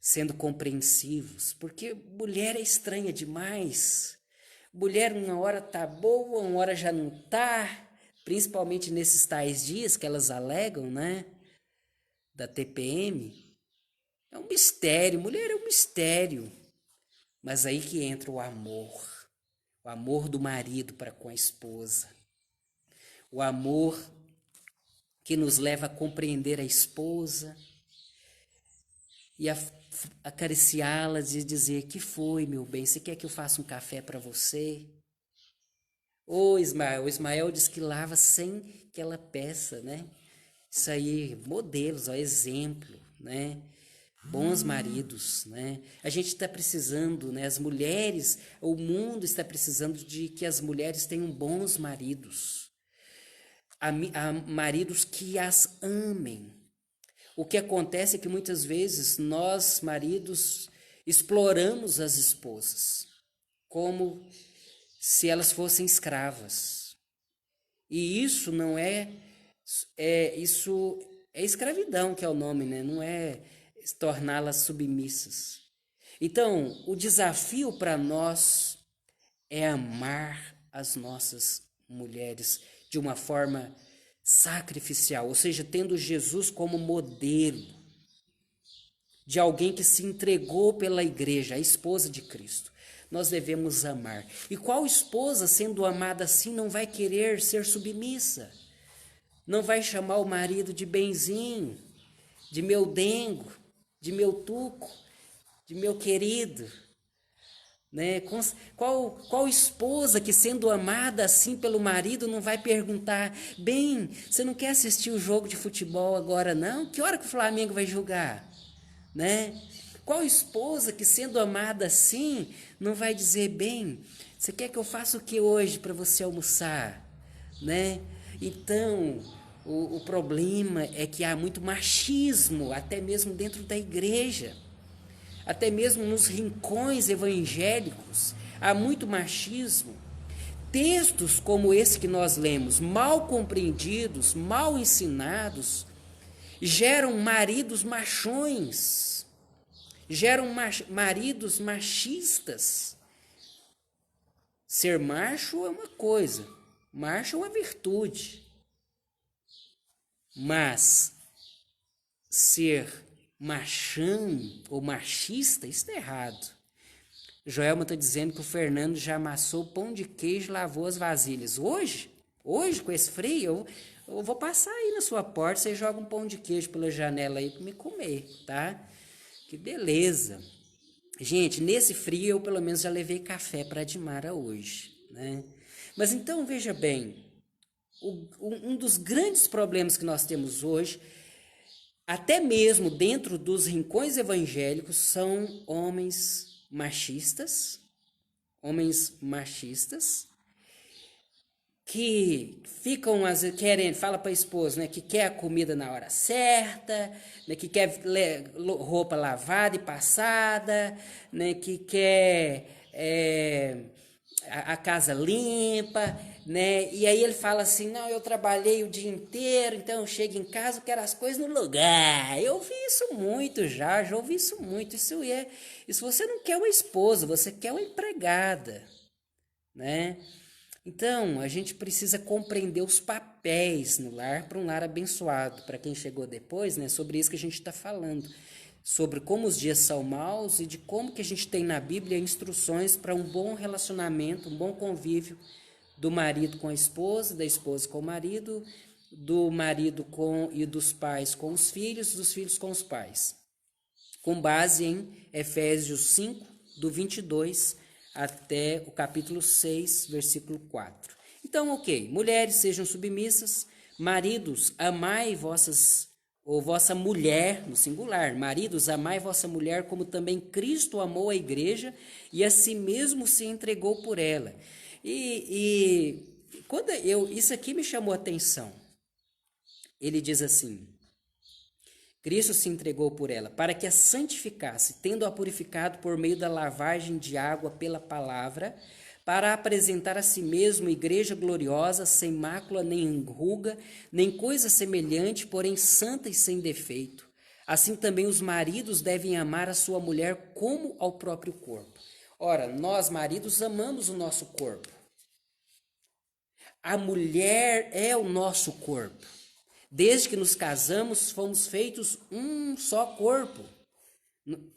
Sendo compreensivos, porque mulher é estranha demais. Mulher uma hora tá boa, uma hora já não tá, principalmente nesses tais dias que elas alegam, né, da TPM. É um mistério, mulher é um mistério. Mas aí que entra o amor do marido para com a esposa. o amor que nos leva a compreender a esposa e a acariciá-la e dizer: que foi, meu bem, você quer que eu faça um café para você? O Ismael diz que lava sem que ela peça, né? Isso aí, modelos, ó, exemplo, né? Bons maridos, né? A gente está precisando, né? As mulheres, o mundo está precisando de que as mulheres tenham bons maridos, maridos que as amem. O que acontece é que muitas vezes nós, maridos, exploramos as esposas como se elas fossem escravas. E isso não isso é escravidão, que é o nome, né? Não é torná-las submissas. Então, o desafio para nós é amar as nossas mulheres de uma forma sacrificial, ou seja, tendo Jesus como modelo de alguém que se entregou pela igreja, a esposa de Cristo. Nós devemos amar. E qual esposa, sendo amada assim, não vai querer ser submissa? Não vai chamar o marido de benzinho, de meu dengo, de meu tuco, de meu querido? Né? Qual esposa que, sendo amada assim pelo marido, não vai perguntar: bem, você não quer assistir o jogo de futebol agora não? Que hora que o Flamengo vai jogar? Né? Qual esposa que, sendo amada assim, não vai dizer: bem, você quer que eu faça o que hoje para você almoçar? Né? Então, o problema é que há muito machismo, até mesmo dentro da igreja. Até mesmo nos rincões evangélicos, há muito machismo. Textos como esse que nós lemos, mal compreendidos, mal ensinados, geram maridos machões, geram maridos machistas. Ser macho é uma coisa, macho é uma virtude, mas ser machão ou machista, isso é errado. Joelma está dizendo que o Fernando já amassou pão de queijo e lavou as vasilhas. Hoje, com esse frio, eu vou passar aí na sua porta, você joga um pão de queijo pela janela aí para me comer, tá? Que beleza. Gente, nesse frio eu pelo menos já levei café para a Dimara hoje, né? Mas então, veja bem, um dos grandes problemas que nós temos hoje, até mesmo dentro dos rincões evangélicos, são homens machistas que ficam, fala para a esposa, né, que quer a comida na hora certa, né, que quer roupa lavada e passada, né, que quer a casa limpa, né? E aí ele fala assim: não, eu trabalhei o dia inteiro, então eu chego em casa, eu quero as coisas no lugar. Eu ouvi isso muito já ouvi isso muito. Isso você não quer uma esposa, você quer uma empregada, né? Então, a gente precisa compreender os papéis no lar para um lar abençoado. Para quem chegou depois, né, sobre isso que a gente está falando, sobre como os dias são maus e de como que a gente tem na Bíblia instruções para um bom relacionamento, um bom convívio do marido com a esposa, da esposa com o marido, do marido e dos pais com os filhos, dos filhos com os pais, com base em Efésios 5, do 22 até o capítulo 6, versículo 4. Então, ok, mulheres sejam submissas, maridos, amai vossa mulher, no singular, maridos, amai vossa mulher como também Cristo amou a igreja e a si mesmo se entregou por ela. Quando isso aqui me chamou a atenção. Ele diz assim: Cristo se entregou por ela, para que a santificasse, tendo-a purificado por meio da lavagem de água pela palavra, para apresentar a si mesmo igreja gloriosa, sem mácula, nem ruga, nem coisa semelhante, porém santa e sem defeito. Assim também os maridos devem amar a sua mulher como ao próprio corpo. Ora, nós, maridos, amamos o nosso corpo. A mulher é o nosso corpo. Desde que nos casamos, fomos feitos um só corpo.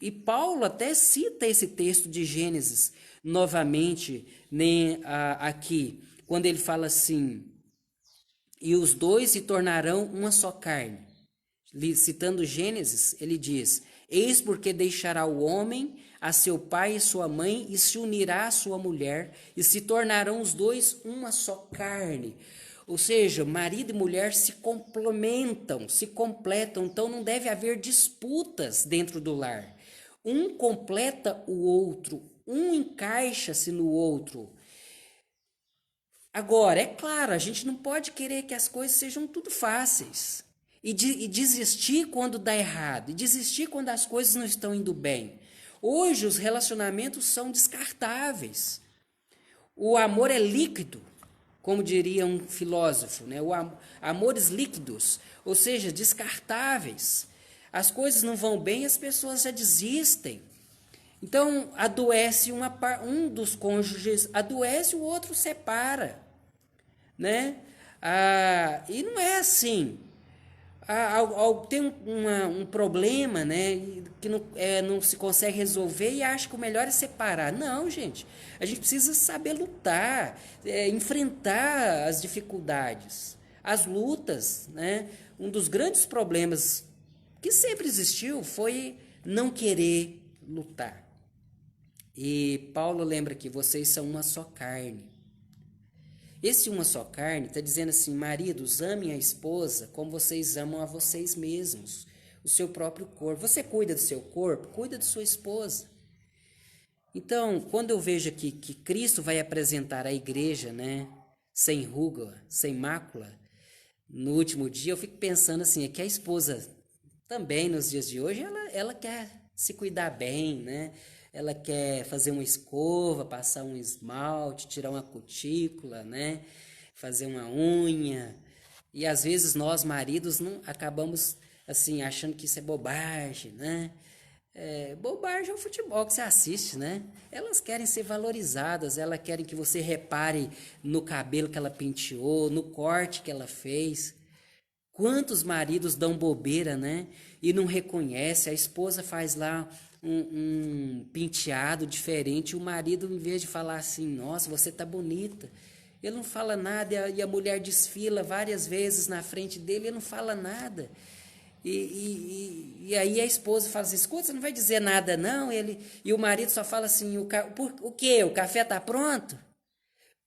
E Paulo até cita esse texto de Gênesis novamente, né, aqui, quando ele fala assim: e os dois se tornarão uma só carne. Citando Gênesis, ele diz: Eis porque deixará o homem a seu pai e sua mãe, e se unirá à sua mulher, e se tornarão os dois uma só carne. Ou seja, marido e mulher se complementam, se completam, então não deve haver disputas dentro do lar. Um completa o outro, um encaixa-se no outro. Agora, é claro, a gente não pode querer que as coisas sejam tudo fáceis. E desistir quando dá errado, e desistir quando as coisas não estão indo bem. Hoje os relacionamentos são descartáveis. O amor é líquido, como diria um filósofo, né? Amores líquidos, ou seja, descartáveis. As coisas não vão bem, as pessoas já desistem. Então, adoece um dos cônjuges, adoece, o outro separa, né? E não é assim. Tem um problema, né, que não se consegue resolver e acha que o melhor é separar. Não, gente. A gente precisa saber lutar, enfrentar as dificuldades, as lutas, né? Um dos grandes problemas que sempre existiu foi não querer lutar. E Paulo lembra que vocês são uma só carne. Esse uma só carne está dizendo assim: maridos, amem a esposa como vocês amam a vocês mesmos, o seu próprio corpo. Você cuida do seu corpo, cuida de sua esposa. Então, quando eu vejo aqui que Cristo vai apresentar a igreja, né, sem ruga, sem mácula, no último dia, eu fico pensando assim, é que a esposa também nos dias de hoje, ela quer se cuidar bem, né? Ela quer fazer uma escova, passar um esmalte, tirar uma cutícula, né? Fazer uma unha. E às vezes nós, maridos, não acabamos assim achando que isso é bobagem, né? Bobagem é o futebol que você assiste, né? Elas querem ser valorizadas, elas querem que você repare no cabelo que ela penteou, no corte que ela fez. Quantos maridos dão bobeira, né? E não reconhece, a esposa faz lá um penteado diferente, o marido, em vez de falar assim, nossa, você tá bonita, ele não fala nada, e a mulher desfila várias vezes na frente dele, ele não fala nada. E aí a esposa fala assim, escuta, você não vai dizer nada não? E o marido só fala assim, o quê? O café tá pronto?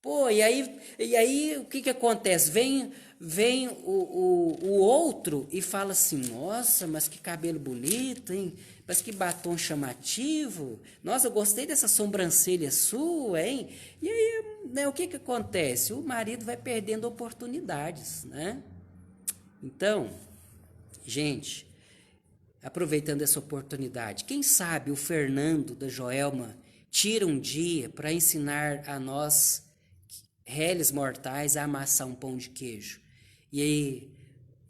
Pô, e aí o que acontece? Vem o outro e fala assim, nossa, mas que cabelo bonito, hein? Mas que batom chamativo. Nossa, eu gostei dessa sobrancelha sua, hein? E aí, né, o que acontece? O marido vai perdendo oportunidades, né? Então, gente, aproveitando essa oportunidade, quem sabe o Fernando da Joelma tira um dia para ensinar a nós, réis mortais, a amassar um pão de queijo. E aí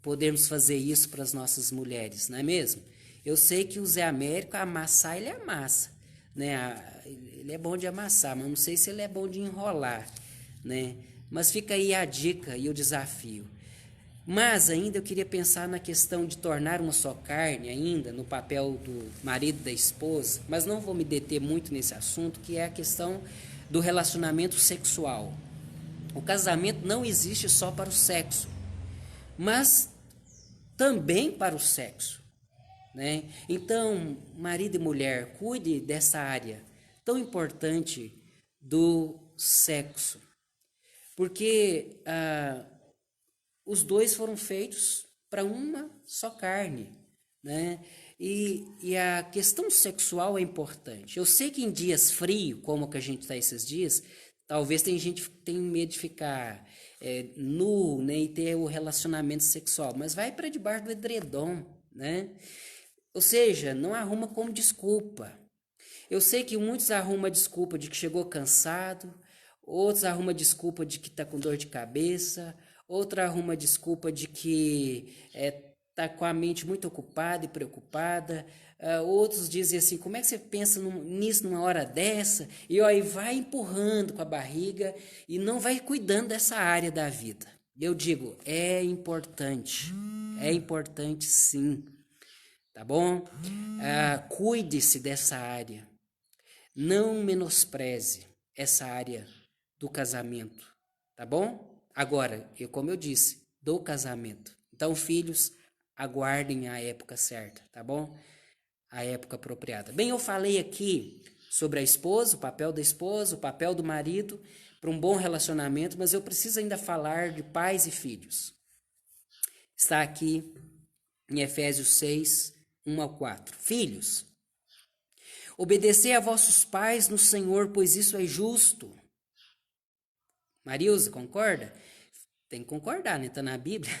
podemos fazer isso para as nossas mulheres, não é mesmo? Eu sei que o Zé Américo, amassar, ele amassa, né? Ele é bom de amassar, mas não sei se ele é bom de enrolar, né? Mas fica aí a dica e o desafio. Mas ainda eu queria pensar na questão de tornar uma só carne ainda, no papel do marido e da esposa, mas não vou me deter muito nesse assunto, que é a questão do relacionamento sexual. O casamento não existe só para o sexo, mas também para o sexo, né? Então, marido e mulher, cuide dessa área tão importante do sexo, porque os dois foram feitos para uma só carne, né? E a questão sexual é importante. Eu sei que em dias frios, como que a gente está esses dias, talvez tem gente que tem medo de ficar nu, né, e ter o relacionamento sexual, mas vai para debaixo do edredom, né? Ou seja, não arruma como desculpa. Eu sei que muitos arrumam a desculpa de que chegou cansado, outros arrumam a desculpa de que está com dor de cabeça, outro arruma a desculpa de que está com a mente muito ocupada e preocupada. Outros dizem assim, como é que você pensa nisso numa hora dessa? E aí vai empurrando com a barriga e não vai cuidando dessa área da vida. Eu digo, é importante sim, tá bom? Cuide-se dessa área, não menospreze essa área do casamento, tá bom? Agora, como eu disse, do casamento. Então, filhos, aguardem a época certa, tá bom? A época apropriada. Bem, eu falei aqui sobre a esposa, o papel da esposa, o papel do marido para um bom relacionamento, mas eu preciso ainda falar de pais e filhos. Está aqui em Efésios 6, 1 ao 4. Filhos, obedecei a vossos pais no Senhor, pois isso é justo. Marilza, concorda? Tem que concordar, né? Está na Bíblia.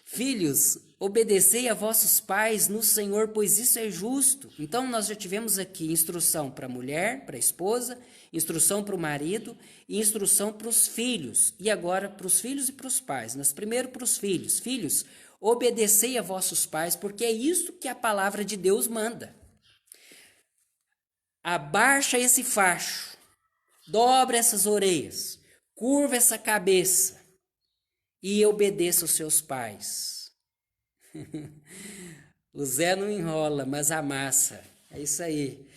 Filhos, obedecei a vossos pais no Senhor, pois isso é justo. Então, nós já tivemos aqui instrução para a mulher, para a esposa, instrução para o marido e instrução para os filhos. E agora para os filhos e para os pais. Mas primeiro para os filhos. Filhos, obedecei a vossos pais, porque é isso que a palavra de Deus manda. Abaixa esse facho, dobra essas orelhas, curva essa cabeça e obedeça aos seus pais. O Zé não enrola, mas amassa. É isso aí.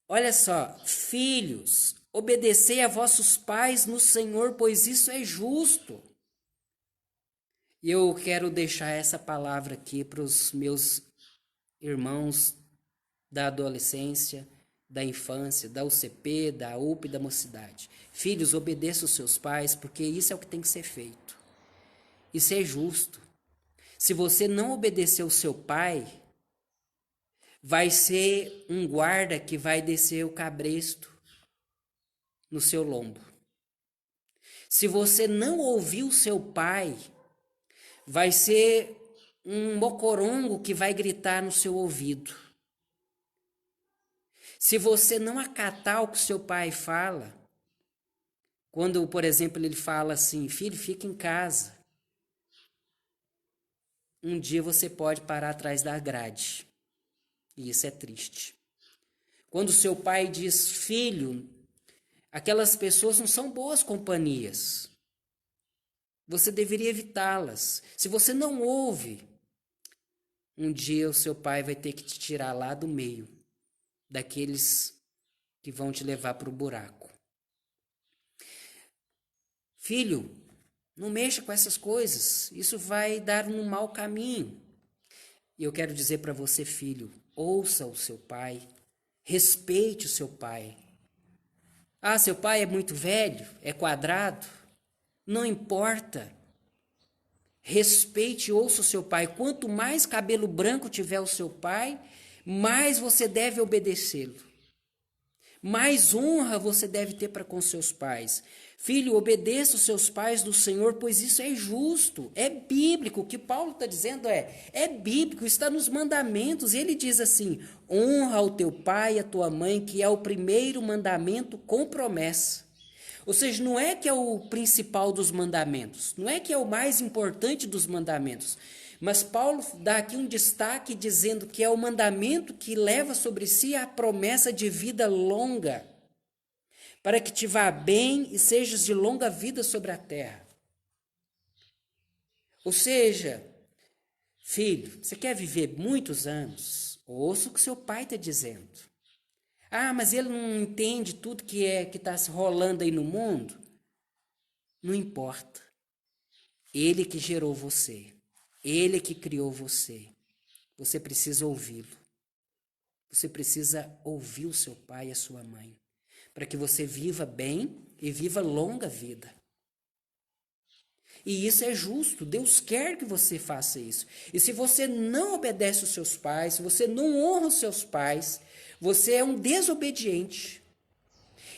Olha só, filhos, obedecei a vossos pais no Senhor, pois isso é justo. E eu quero deixar essa palavra aqui para os meus irmãos da adolescência, da infância, da UCP, da UP e da mocidade. Filhos, obedeçam os seus pais, porque isso é o que tem que ser feito. Isso é justo. Se você não obedecer o seu pai, vai ser um guarda que vai descer o cabresto no seu lombo. Se você não ouvir o seu pai, vai ser um mocorongo que vai gritar no seu ouvido. Se você não acatar o que seu pai fala, quando, por exemplo, ele fala assim, filho, fica em casa, um dia você pode parar atrás da grade. E isso é triste. Quando seu pai diz, filho, aquelas pessoas não são boas companhias. Você deveria evitá-las. Se você não ouve, um dia o seu pai vai ter que te tirar lá do meio, daqueles que vão te levar para o buraco. Filho, não mexa com essas coisas. Isso vai dar um mau caminho. E eu quero dizer para você, filho, ouça o seu pai, respeite o seu pai. Ah, seu pai é muito velho, é quadrado. Não importa. Respeite e ouça o seu pai. Quanto mais cabelo branco tiver o seu pai, mais você deve obedecê-lo. Mais honra você deve ter para com seus pais. Filho, obedeça os seus pais do Senhor, pois isso é justo, é bíblico. O que Paulo está dizendo é bíblico, está nos mandamentos. E ele diz assim, honra o teu pai e a tua mãe, que é o primeiro mandamento com promessa. Ou seja, não é que é o principal dos mandamentos, não é que é o mais importante dos mandamentos, mas Paulo dá aqui um destaque dizendo que é o mandamento que leva sobre si a promessa de vida longa, para que te vá bem e sejas de longa vida sobre a terra. Ou seja, filho, você quer viver muitos anos? Ouça o que seu pai está dizendo. Ah, mas ele não entende tudo que está se rolando aí no mundo? Não importa. Ele que gerou você. Ele que criou você. Você precisa ouvi-lo. Você precisa ouvir o seu pai e a sua mãe, para que você viva bem e viva longa vida. E isso é justo. Deus quer que você faça isso. E se você não obedece os seus pais, se você não honra os seus pais, você é um desobediente.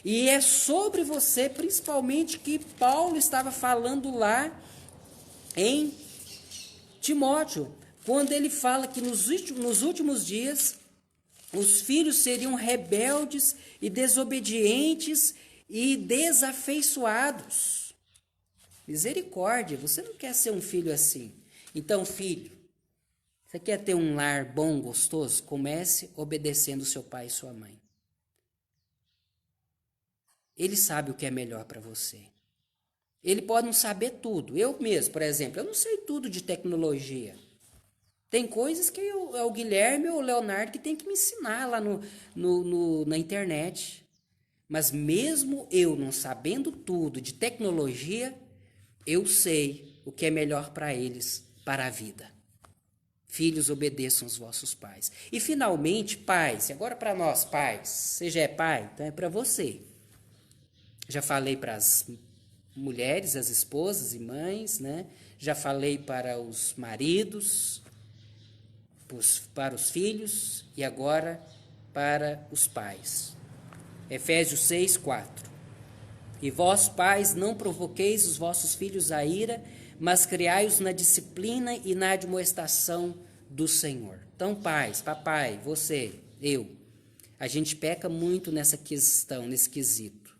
E é sobre você, principalmente, que Paulo estava falando lá em Timóteo, quando ele fala que nos últimos dias os filhos seriam rebeldes e desobedientes e desafeiçoados. Misericórdia, você não quer ser um filho assim. Então, filho, você quer ter um lar bom, gostoso? Comece obedecendo seu pai e sua mãe. Ele sabe o que é melhor para você. Ele pode não saber tudo. Eu mesmo, por exemplo, eu não sei tudo de tecnologia. Tem coisas que é o Guilherme ou o Leonardo que tem que me ensinar lá na internet. Mas mesmo eu não sabendo tudo de tecnologia, eu sei o que é melhor para eles, para a vida. Filhos, obedeçam os vossos pais. E finalmente, pais, agora para nós pais, você já é pai, então é para você. Já falei para as mulheres, as esposas e mães, né? Já falei para os maridos, para os filhos e agora para os pais. Efésios 6, 4. E vós, pais, não provoqueis os vossos filhos a ira, mas criai-os na disciplina e na admoestação do Senhor. Então, pais, papai, você, eu, a gente peca muito nessa questão, nesse quesito.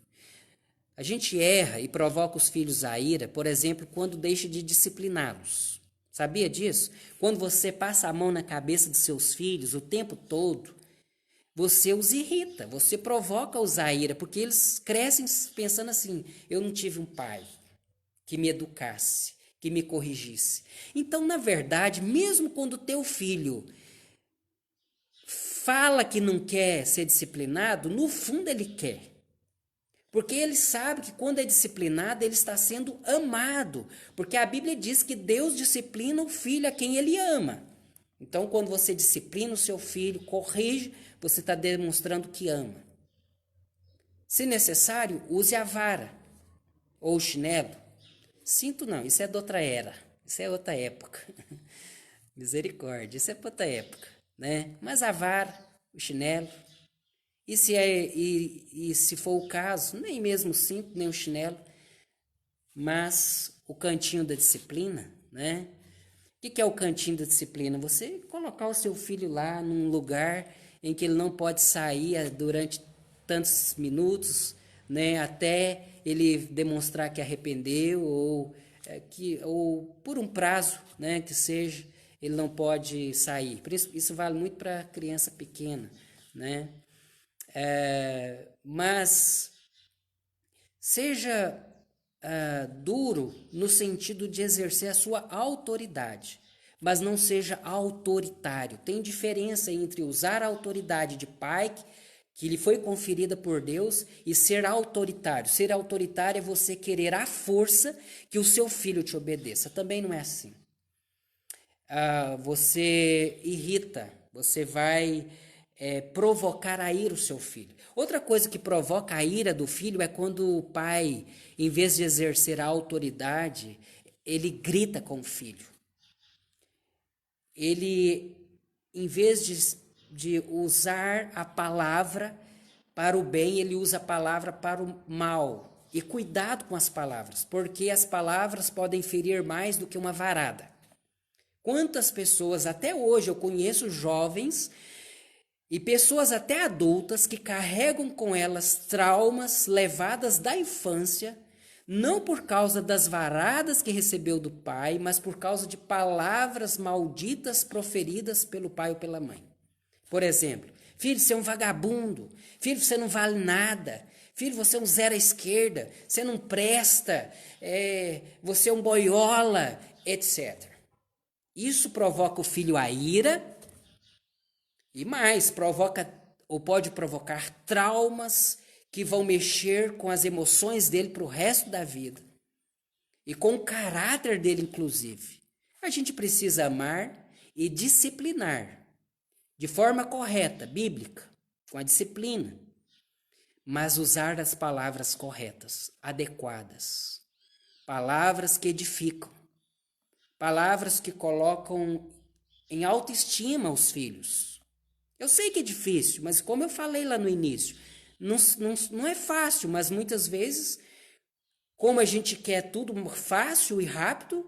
A gente erra e provoca os filhos à ira, por exemplo, quando deixa de discipliná-los. Sabia disso? Quando você passa a mão na cabeça dos seus filhos o tempo todo, você os irrita, você provoca-os à ira, porque eles crescem pensando assim, eu não tive um pai que me educasse, que me corrigisse. Então, na verdade, mesmo quando o teu filho fala que não quer ser disciplinado, no fundo ele quer. Porque ele sabe que quando é disciplinado, ele está sendo amado. Porque a Bíblia diz que Deus disciplina o filho a quem ele ama. Então, quando você disciplina o seu filho, corrige, você está demonstrando que ama. Se necessário, use a vara ou o chinelo. Cinto não, isso é de outra era, isso é outra época. Misericórdia, isso é para outra época, né? Mas a vara, o chinelo, e se for o caso, nem mesmo o cinto, nem o chinelo, mas o cantinho da disciplina, né? O que é o cantinho da disciplina? Você colocar o seu filho lá num lugar em que ele não pode sair durante tantos minutos, né, até ele demonstrar que arrependeu ou por um prazo, né, que seja, ele não pode sair. Isso vale muito para criança pequena, né? Mas seja duro no sentido de exercer a sua autoridade, mas não seja autoritário. Tem diferença entre usar a autoridade de pai, que lhe foi conferida por Deus, e ser autoritário. Ser autoritário é você querer à força que o seu filho te obedeça. Também não é assim. Você irrita, você vai provocar a ira o seu filho. Outra coisa que provoca a ira do filho é quando o pai, em vez de exercer a autoridade, ele grita com o filho. Ele, em vez de usar a palavra para o bem, ele usa a palavra para o mal. E cuidado com as palavras, porque as palavras podem ferir mais do que uma varada. Quantas pessoas, até hoje eu conheço jovens e pessoas até adultas que carregam com elas traumas levadas da infância, não por causa das varadas que recebeu do pai, mas por causa de palavras malditas proferidas pelo pai ou pela mãe. Por exemplo, filho, você é um vagabundo, filho, você não vale nada, filho, você é um zero à esquerda, você não presta, você é um boiola, etc. Isso provoca o filho a ira e mais, provoca ou pode provocar traumas que vão mexer com as emoções dele para o resto da vida e com o caráter dele, inclusive. A gente precisa amar e disciplinar de forma correta, bíblica, com a disciplina, mas usar as palavras corretas, adequadas, palavras que edificam, palavras que colocam em autoestima os filhos. Eu sei que é difícil, mas como eu falei lá no início, não é fácil, mas muitas vezes, como a gente quer tudo fácil e rápido,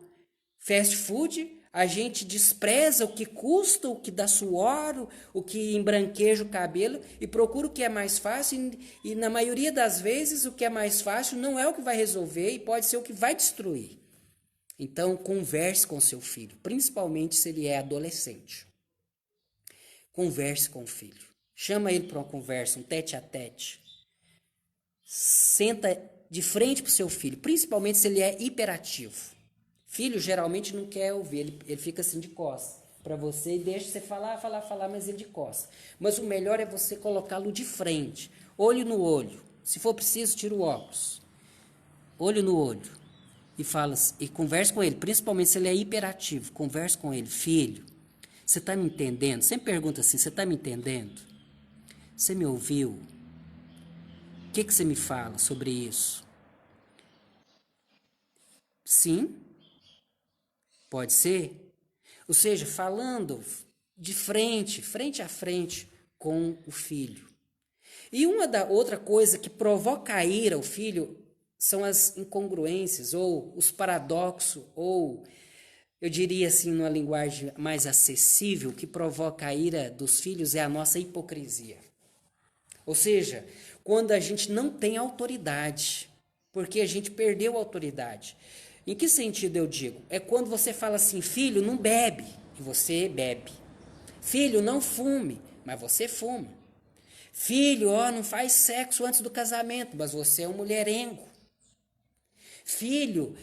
fast food, a gente despreza o que custa, o que dá suor, o que embranqueja o cabelo e procura o que é mais fácil e na maioria das vezes o que é mais fácil não é o que vai resolver e pode ser o que vai destruir. Então, converse com seu filho, principalmente se ele é adolescente. Converse com o filho. Chama ele para uma conversa, um tete-a-tete. Senta de frente para o seu filho, principalmente se ele é hiperativo. Filho geralmente não quer ouvir, ele fica assim de costas para você e deixa você falar, mas ele de costas. Mas o melhor é você colocá-lo de frente, olho no olho. Se for preciso, tira o óculos. Olho no olho. e fala, e converse com ele, principalmente se ele é hiperativo, converse com ele, filho, você está me entendendo? Sempre pergunta assim, você está me entendendo? Você me ouviu? O que você me fala sobre isso? Sim, pode ser. Ou seja, falando de frente, frente a frente com o filho. E outra coisa que provoca a ira ao filho são as incongruências, ou os paradoxos, ou eu diria assim, numa linguagem mais acessível, o que provoca a ira dos filhos é a nossa hipocrisia. Ou seja, quando a gente não tem autoridade, porque a gente perdeu a autoridade. Em que sentido eu digo? É quando você fala assim, filho, não bebe, e você bebe. Filho, não fume, mas você fuma. Filho, ó, não faz sexo antes do casamento, mas você é um mulherengo. Filho,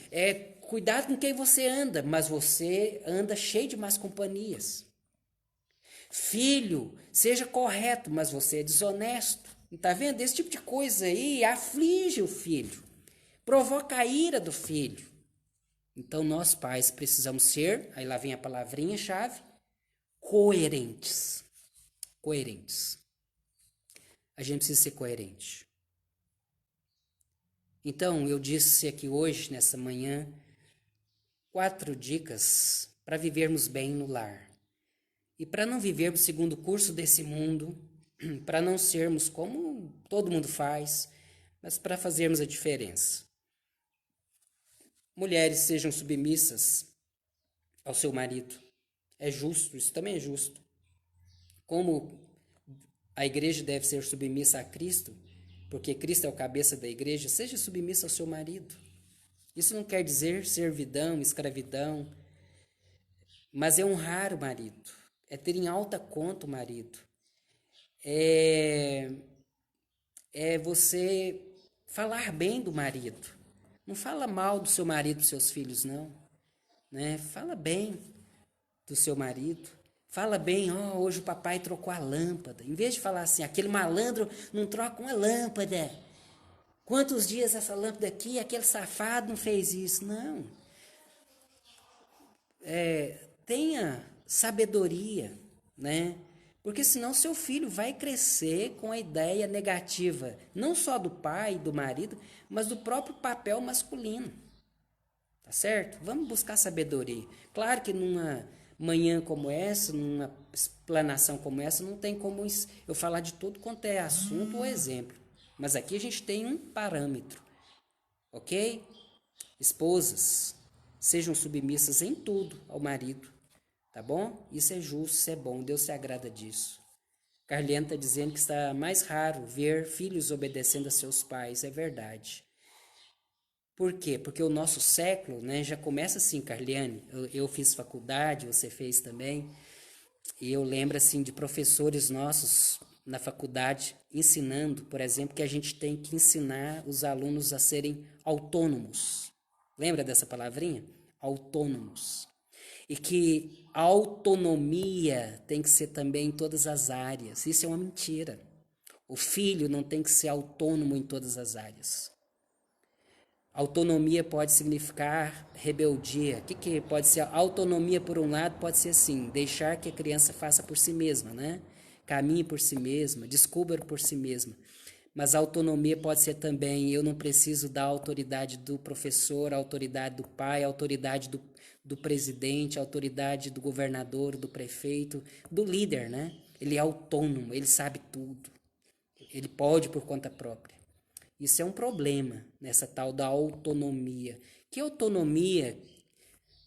cuidado com quem você anda, mas você anda cheio de más companhias. Filho, seja correto, mas você é desonesto. Está vendo? Esse tipo de coisa aí aflige o filho, provoca a ira do filho. Então, nós pais precisamos ser, aí lá vem a palavrinha-chave, coerentes. Coerentes. A gente precisa ser coerente. Então, eu disse aqui hoje, nessa manhã, 4 dicas para vivermos bem no lar. E para não vivermos segundo o curso desse mundo, para não sermos como todo mundo faz, mas para fazermos a diferença. Mulheres, sejam submissas ao seu marido. É justo, isso também é justo. Como a igreja deve ser submissa a Cristo, porque Cristo é o cabeça da igreja, seja submissa ao seu marido. Isso não quer dizer servidão, escravidão, mas é honrar o marido, é ter em alta conta o marido, é você falar bem do marido. Não fala mal do seu marido, dos seus filhos, não. Né? Fala bem do seu marido. Fala bem, hoje o papai trocou a lâmpada. Em vez de falar assim, aquele malandro não troca uma lâmpada. Quantos dias essa lâmpada aqui, aquele safado não fez isso? Não. Tenha sabedoria, né? Porque senão seu filho vai crescer com a ideia negativa, não só do pai, do marido, mas do próprio papel masculino. Tá certo? Vamos buscar sabedoria. Claro que numa manhã como essa, numa explanação como essa, não tem como eu falar de tudo quanto é assunto ou exemplo. Mas aqui a gente tem um parâmetro. Ok? Esposas, sejam submissas em tudo ao marido. Tá bom? Isso é justo, isso é bom. Deus se agrada disso. Carliane está dizendo que está mais raro ver filhos obedecendo a seus pais. É verdade. Por quê? Porque o nosso século, né, já começa assim, Carliane. Eu fiz faculdade, você fez também. E eu lembro assim de professores nossos na faculdade ensinando, por exemplo, que a gente tem que ensinar os alunos a serem autônomos. Lembra dessa palavrinha? Autônomos. E que a autonomia tem que ser também em todas as áreas. Isso é uma mentira. O filho não tem que ser autônomo em todas as áreas. Autonomia pode significar rebeldia. O que pode ser? Autonomia, por um lado, pode ser assim, deixar que a criança faça por si mesma, né? Caminhe por si mesma, descubra por si mesma. Mas a autonomia pode ser também, eu não preciso da autoridade do professor, a autoridade do pai, a autoridade do presidente, a autoridade do governador, do prefeito, do líder, né? Ele é autônomo, ele sabe tudo. Ele pode por conta própria. Isso é um problema nessa tal da autonomia. Que autonomia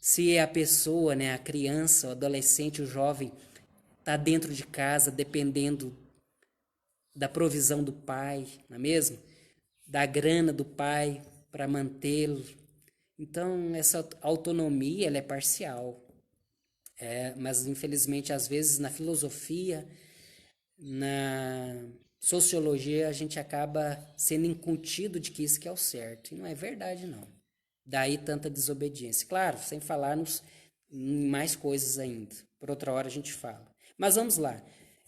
se a pessoa, né, a criança, o adolescente, o jovem, está dentro de casa dependendo da provisão do pai, não é mesmo? Da grana do pai para mantê-lo. Então, essa autonomia ela é parcial. Mas, infelizmente, às vezes, na filosofia, na sociologia, a gente acaba sendo incutido de que isso que é o certo. E não é verdade, não. Daí tanta desobediência. Claro, sem falar em mais coisas ainda. Por outra hora a gente fala. Mas vamos lá.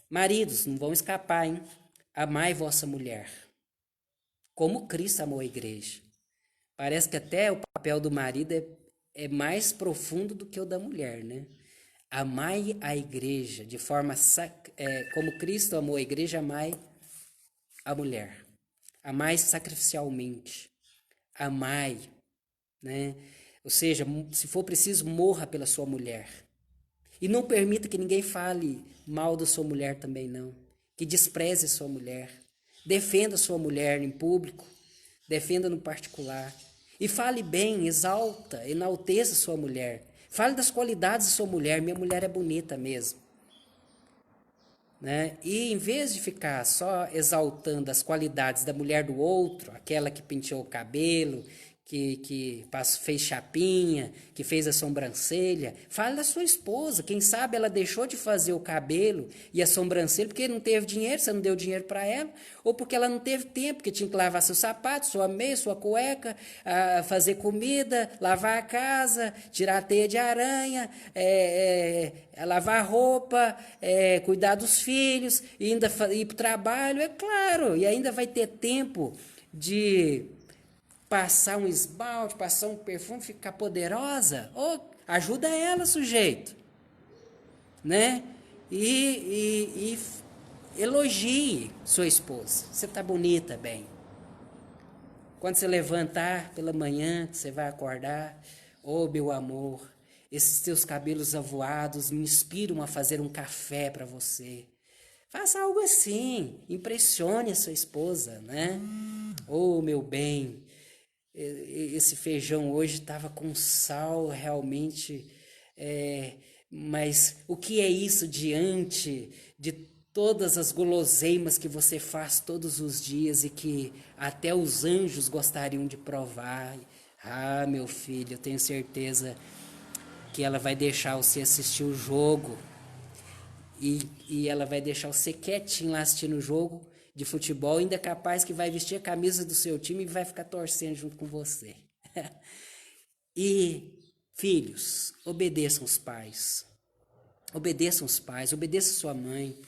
Maridos, não vão escapar, hein? Amai vossa mulher, como Cristo amou a igreja. Parece que até o papel do marido é mais profundo do que o da mulher, né? Amai a igreja de forma como Cristo amou a igreja, amai a mulher. Amai sacrificialmente. Amai, né? Ou seja, se for preciso, morra pela sua mulher. E não permita que ninguém fale mal da sua mulher também, não. Que despreze sua mulher. Defenda sua mulher em público. Defenda no particular. E fale bem, exalta, enalteça sua mulher. Fale das qualidades de sua mulher. Minha mulher é bonita mesmo. Né? E em vez de ficar só exaltando as qualidades da mulher do outro, aquela que penteou o cabelo, que fez chapinha, que fez a sobrancelha, fale da sua esposa. Quem sabe ela deixou de fazer o cabelo e a sobrancelha porque não teve dinheiro, você não deu dinheiro para ela, ou porque ela não teve tempo, porque tinha que lavar seu sapato, sua meia, sua cueca, fazer comida, lavar a casa, tirar a teia de aranha, lavar roupa, cuidar dos filhos, e ainda ir para o trabalho, é claro, e ainda vai ter tempo de passar um esmalte, passar um perfume, ficar poderosa. Oh, ajuda ela, sujeito. Né? E elogie sua esposa. Você tá bonita, bem. Quando você levantar pela manhã, que você vai acordar, oh, meu amor, esses teus cabelos avoados me inspiram a fazer um café para você. Faça algo assim, impressione a sua esposa, né? Oh, meu bem, esse feijão hoje estava com sal realmente, mas o que é isso diante de todas as guloseimas que você faz todos os dias e que até os anjos gostariam de provar? Ah, meu filho, eu tenho certeza que ela vai deixar você assistir o jogo e ela vai deixar você quietinho lá assistindo o jogo de futebol, ainda capaz que vai vestir a camisa do seu time e vai ficar torcendo junto com você. E, filhos, obedeçam os pais. Obedeçam os pais, obedeça sua mãe.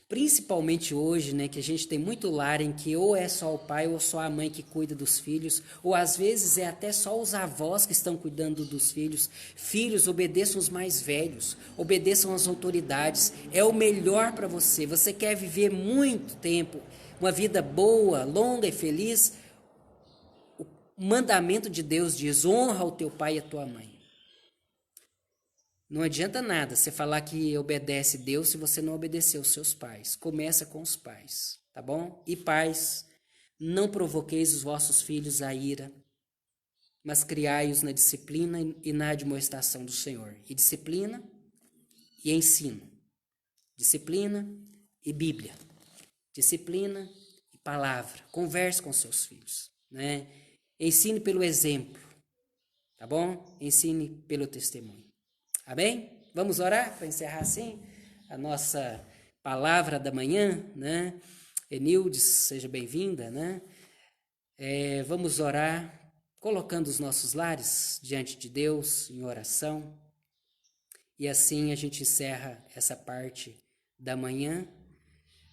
Principalmente hoje, né, que a gente tem muito lar em que ou é só o pai ou só a mãe que cuida dos filhos, ou às vezes é até só os avós que estão cuidando dos filhos. Filhos, obedeçam os mais velhos, obedeçam às autoridades. É o melhor para você. Você quer viver muito tempo, uma vida boa, longa e feliz? O mandamento de Deus diz: honra o teu pai e a tua mãe. Não adianta nada você falar que obedece Deus se você não obedecer os seus pais. Começa com os pais, tá bom? E pais, não provoqueis os vossos filhos à ira, mas criai-os na disciplina e na admoestação do Senhor. E disciplina e ensino. Disciplina e Bíblia. Disciplina e palavra. Converse com seus filhos, né? Ensine pelo exemplo, tá bom? Ensine pelo testemunho. Amém? Vamos orar para encerrar assim a nossa palavra da manhã, né? Enildes, seja bem-vinda, né? Vamos orar colocando os nossos lares diante de Deus em oração. E assim a gente encerra essa parte da manhã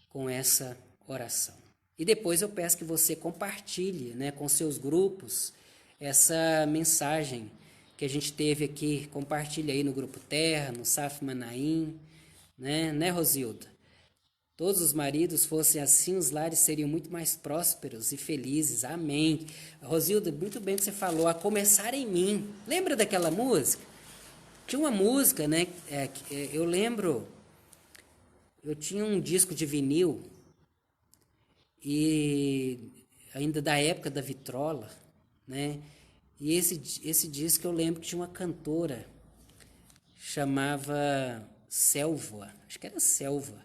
com essa oração. E depois eu peço que você compartilhe, né, com seus grupos essa mensagem que a gente teve aqui. Compartilha aí no Grupo Terra, no Saf Manaim, né, Rosilda? Todos os maridos fossem assim, os lares seriam muito mais prósperos e felizes. Amém. Rosilda, muito bem que você falou, a começar em mim. Lembra daquela música? Tinha uma música, né? Eu lembro, eu tinha um disco de vinil e ainda da época da vitrola, né? E esse disco eu lembro que tinha uma cantora, chamava Selva, acho que era Selva.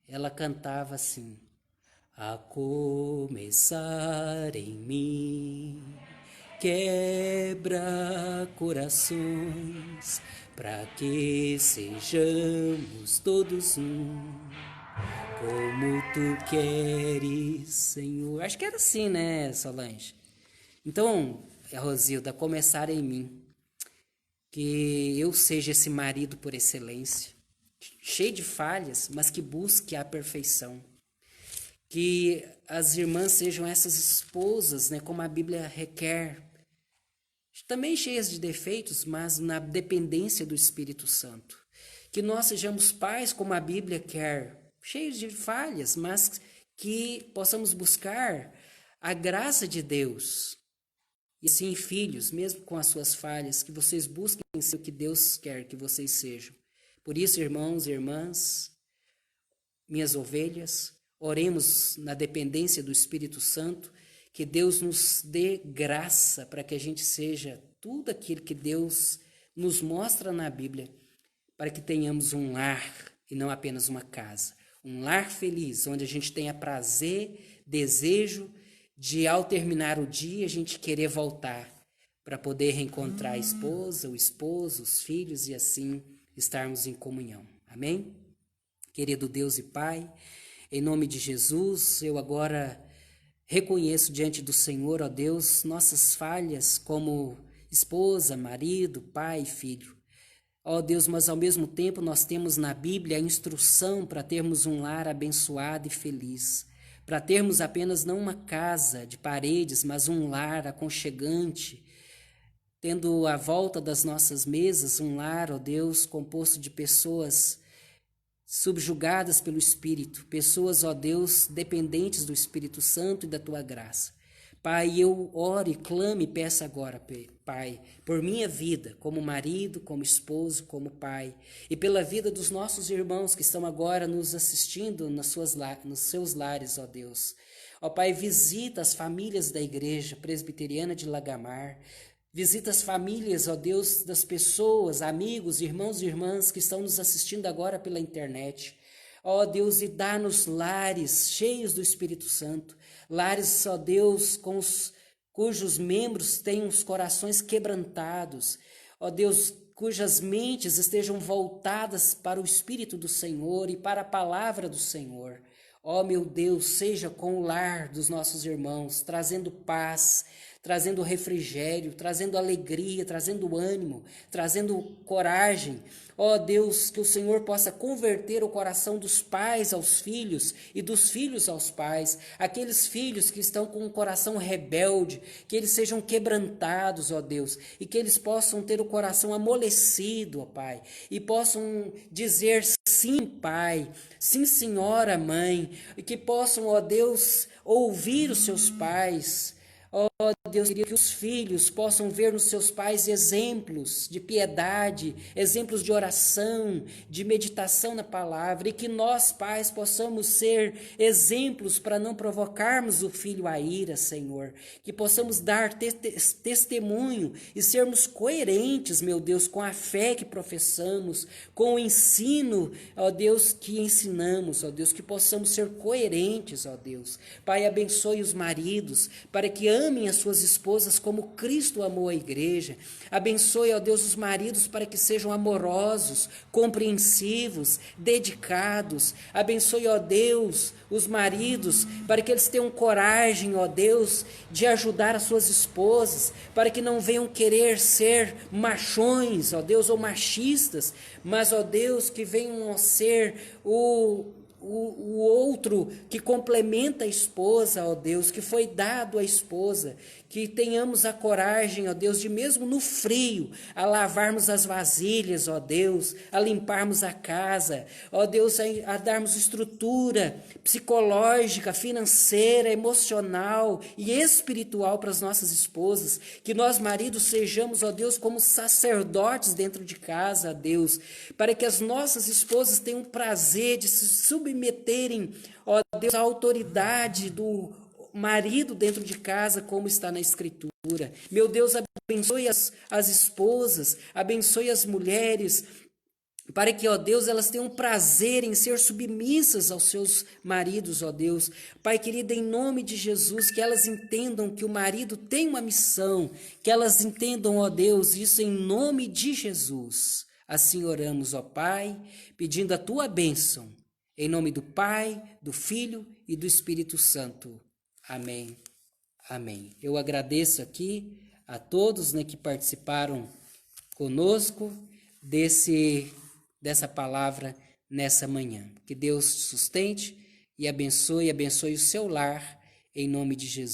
Ela cantava assim: a começar em mim, quebra corações, para que sejamos todos um, como tu queres, Senhor. Acho que era assim, né, Solange? Então, Rosilda, começar em mim, que eu seja esse marido por excelência, cheio de falhas, mas que busque a perfeição. que as irmãs sejam essas esposas, né, como a Bíblia requer, também cheias de defeitos, mas na dependência do Espírito Santo. Que nós sejamos pais como a Bíblia quer, cheios de falhas, mas que possamos buscar a graça de Deus. E assim, filhos, mesmo com as suas falhas, que vocês busquem ser o que Deus quer que vocês sejam. Por isso, irmãos e irmãs, minhas ovelhas, oremos na dependência do Espírito Santo, que Deus nos dê graça para que a gente seja tudo aquilo que Deus nos mostra na Bíblia, para que tenhamos um lar e não apenas uma casa. Um lar feliz, onde a gente tenha prazer, desejo de, ao terminar o dia, a gente querer voltar para poder reencontrar a esposa, o esposo, os filhos e assim estarmos em comunhão. Amém? Querido Deus e Pai, em nome de Jesus, eu agora reconheço diante do Senhor, ó Deus, nossas falhas como esposa, marido, pai e filho. Ó Deus, mas ao mesmo tempo nós temos na Bíblia a instrução para termos um lar abençoado e feliz, para termos apenas não uma casa de paredes, mas um lar aconchegante, tendo à volta das nossas mesas um lar, ó Deus, composto de pessoas subjugadas pelo Espírito, pessoas, ó Deus, dependentes do Espírito Santo e da Tua graça. Pai, eu oro e clamo e peço agora, Pai, por minha vida, como marido, como esposo, como pai, e pela vida dos nossos irmãos que estão agora nos assistindo nos seus lares, ó Deus. Ó Pai, visita as famílias da Igreja Presbiteriana de Lagamar, visita as famílias, ó Deus, das pessoas, amigos, irmãos e irmãs que estão nos assistindo agora pela internet. Ó Deus, e dá-nos lares cheios do Espírito Santo, lares, ó Deus, cujos membros têm os corações quebrantados, ó Deus, cujas mentes estejam voltadas para o Espírito do Senhor e para a palavra do Senhor. Ó meu Deus, seja com o lar dos nossos irmãos, trazendo paz, trazendo refrigério, trazendo alegria, trazendo ânimo, trazendo coragem. Ó Deus, que o Senhor possa converter o coração dos pais aos filhos e dos filhos aos pais, aqueles filhos que estão com o coração rebelde, que eles sejam quebrantados, ó Deus, e que eles possam ter o coração amolecido, ó Pai, e possam dizer sim, Pai, sim, Senhora, Mãe, e que possam, ó Deus, ouvir os seus pais. Ó Deus, queria que os filhos possam ver nos seus pais exemplos de piedade, exemplos de oração, de meditação na palavra, e que nós, pais, possamos ser exemplos para não provocarmos o filho à ira, Senhor. Que possamos dar testemunho e sermos coerentes, meu Deus, com a fé que professamos, com o ensino, ó Deus, que ensinamos, ó Deus, que possamos ser coerentes, ó Deus. Pai, abençoe os maridos, para que amem as suas esposas como Cristo amou a igreja. Abençoe, ó Deus, os maridos para que sejam amorosos, compreensivos, dedicados. Abençoe, ó Deus, os maridos para que eles tenham coragem, ó Deus, de ajudar as suas esposas, para que não venham querer ser machões, ó Deus, ou machistas, mas, ó Deus, que venham a ser o outro que complementa a esposa, ó Deus, que foi dado à esposa, que tenhamos a coragem, ó Deus, de mesmo no frio, a lavarmos as vasilhas, ó Deus, a limparmos a casa, ó Deus, a darmos estrutura psicológica, financeira, emocional e espiritual para as nossas esposas, que nós maridos sejamos, ó Deus, como sacerdotes dentro de casa, ó Deus, para que as nossas esposas tenham prazer de se submeterem, ó Deus, à autoridade do marido dentro de casa, como está na Escritura. Meu Deus, abençoe as esposas, abençoe as mulheres, para que, ó Deus, elas tenham prazer em ser submissas aos seus maridos, ó Deus. Pai querido, em nome de Jesus, que elas entendam que o marido tem uma missão, que elas entendam, ó Deus, isso em nome de Jesus. Assim oramos, ó Pai, pedindo a Tua bênção, em nome do Pai, do Filho e do Espírito Santo. Amém. Amém. Eu agradeço aqui a todos, né, que participaram conosco dessa palavra nessa manhã. Que Deus sustente e abençoe o seu lar, em nome de Jesus.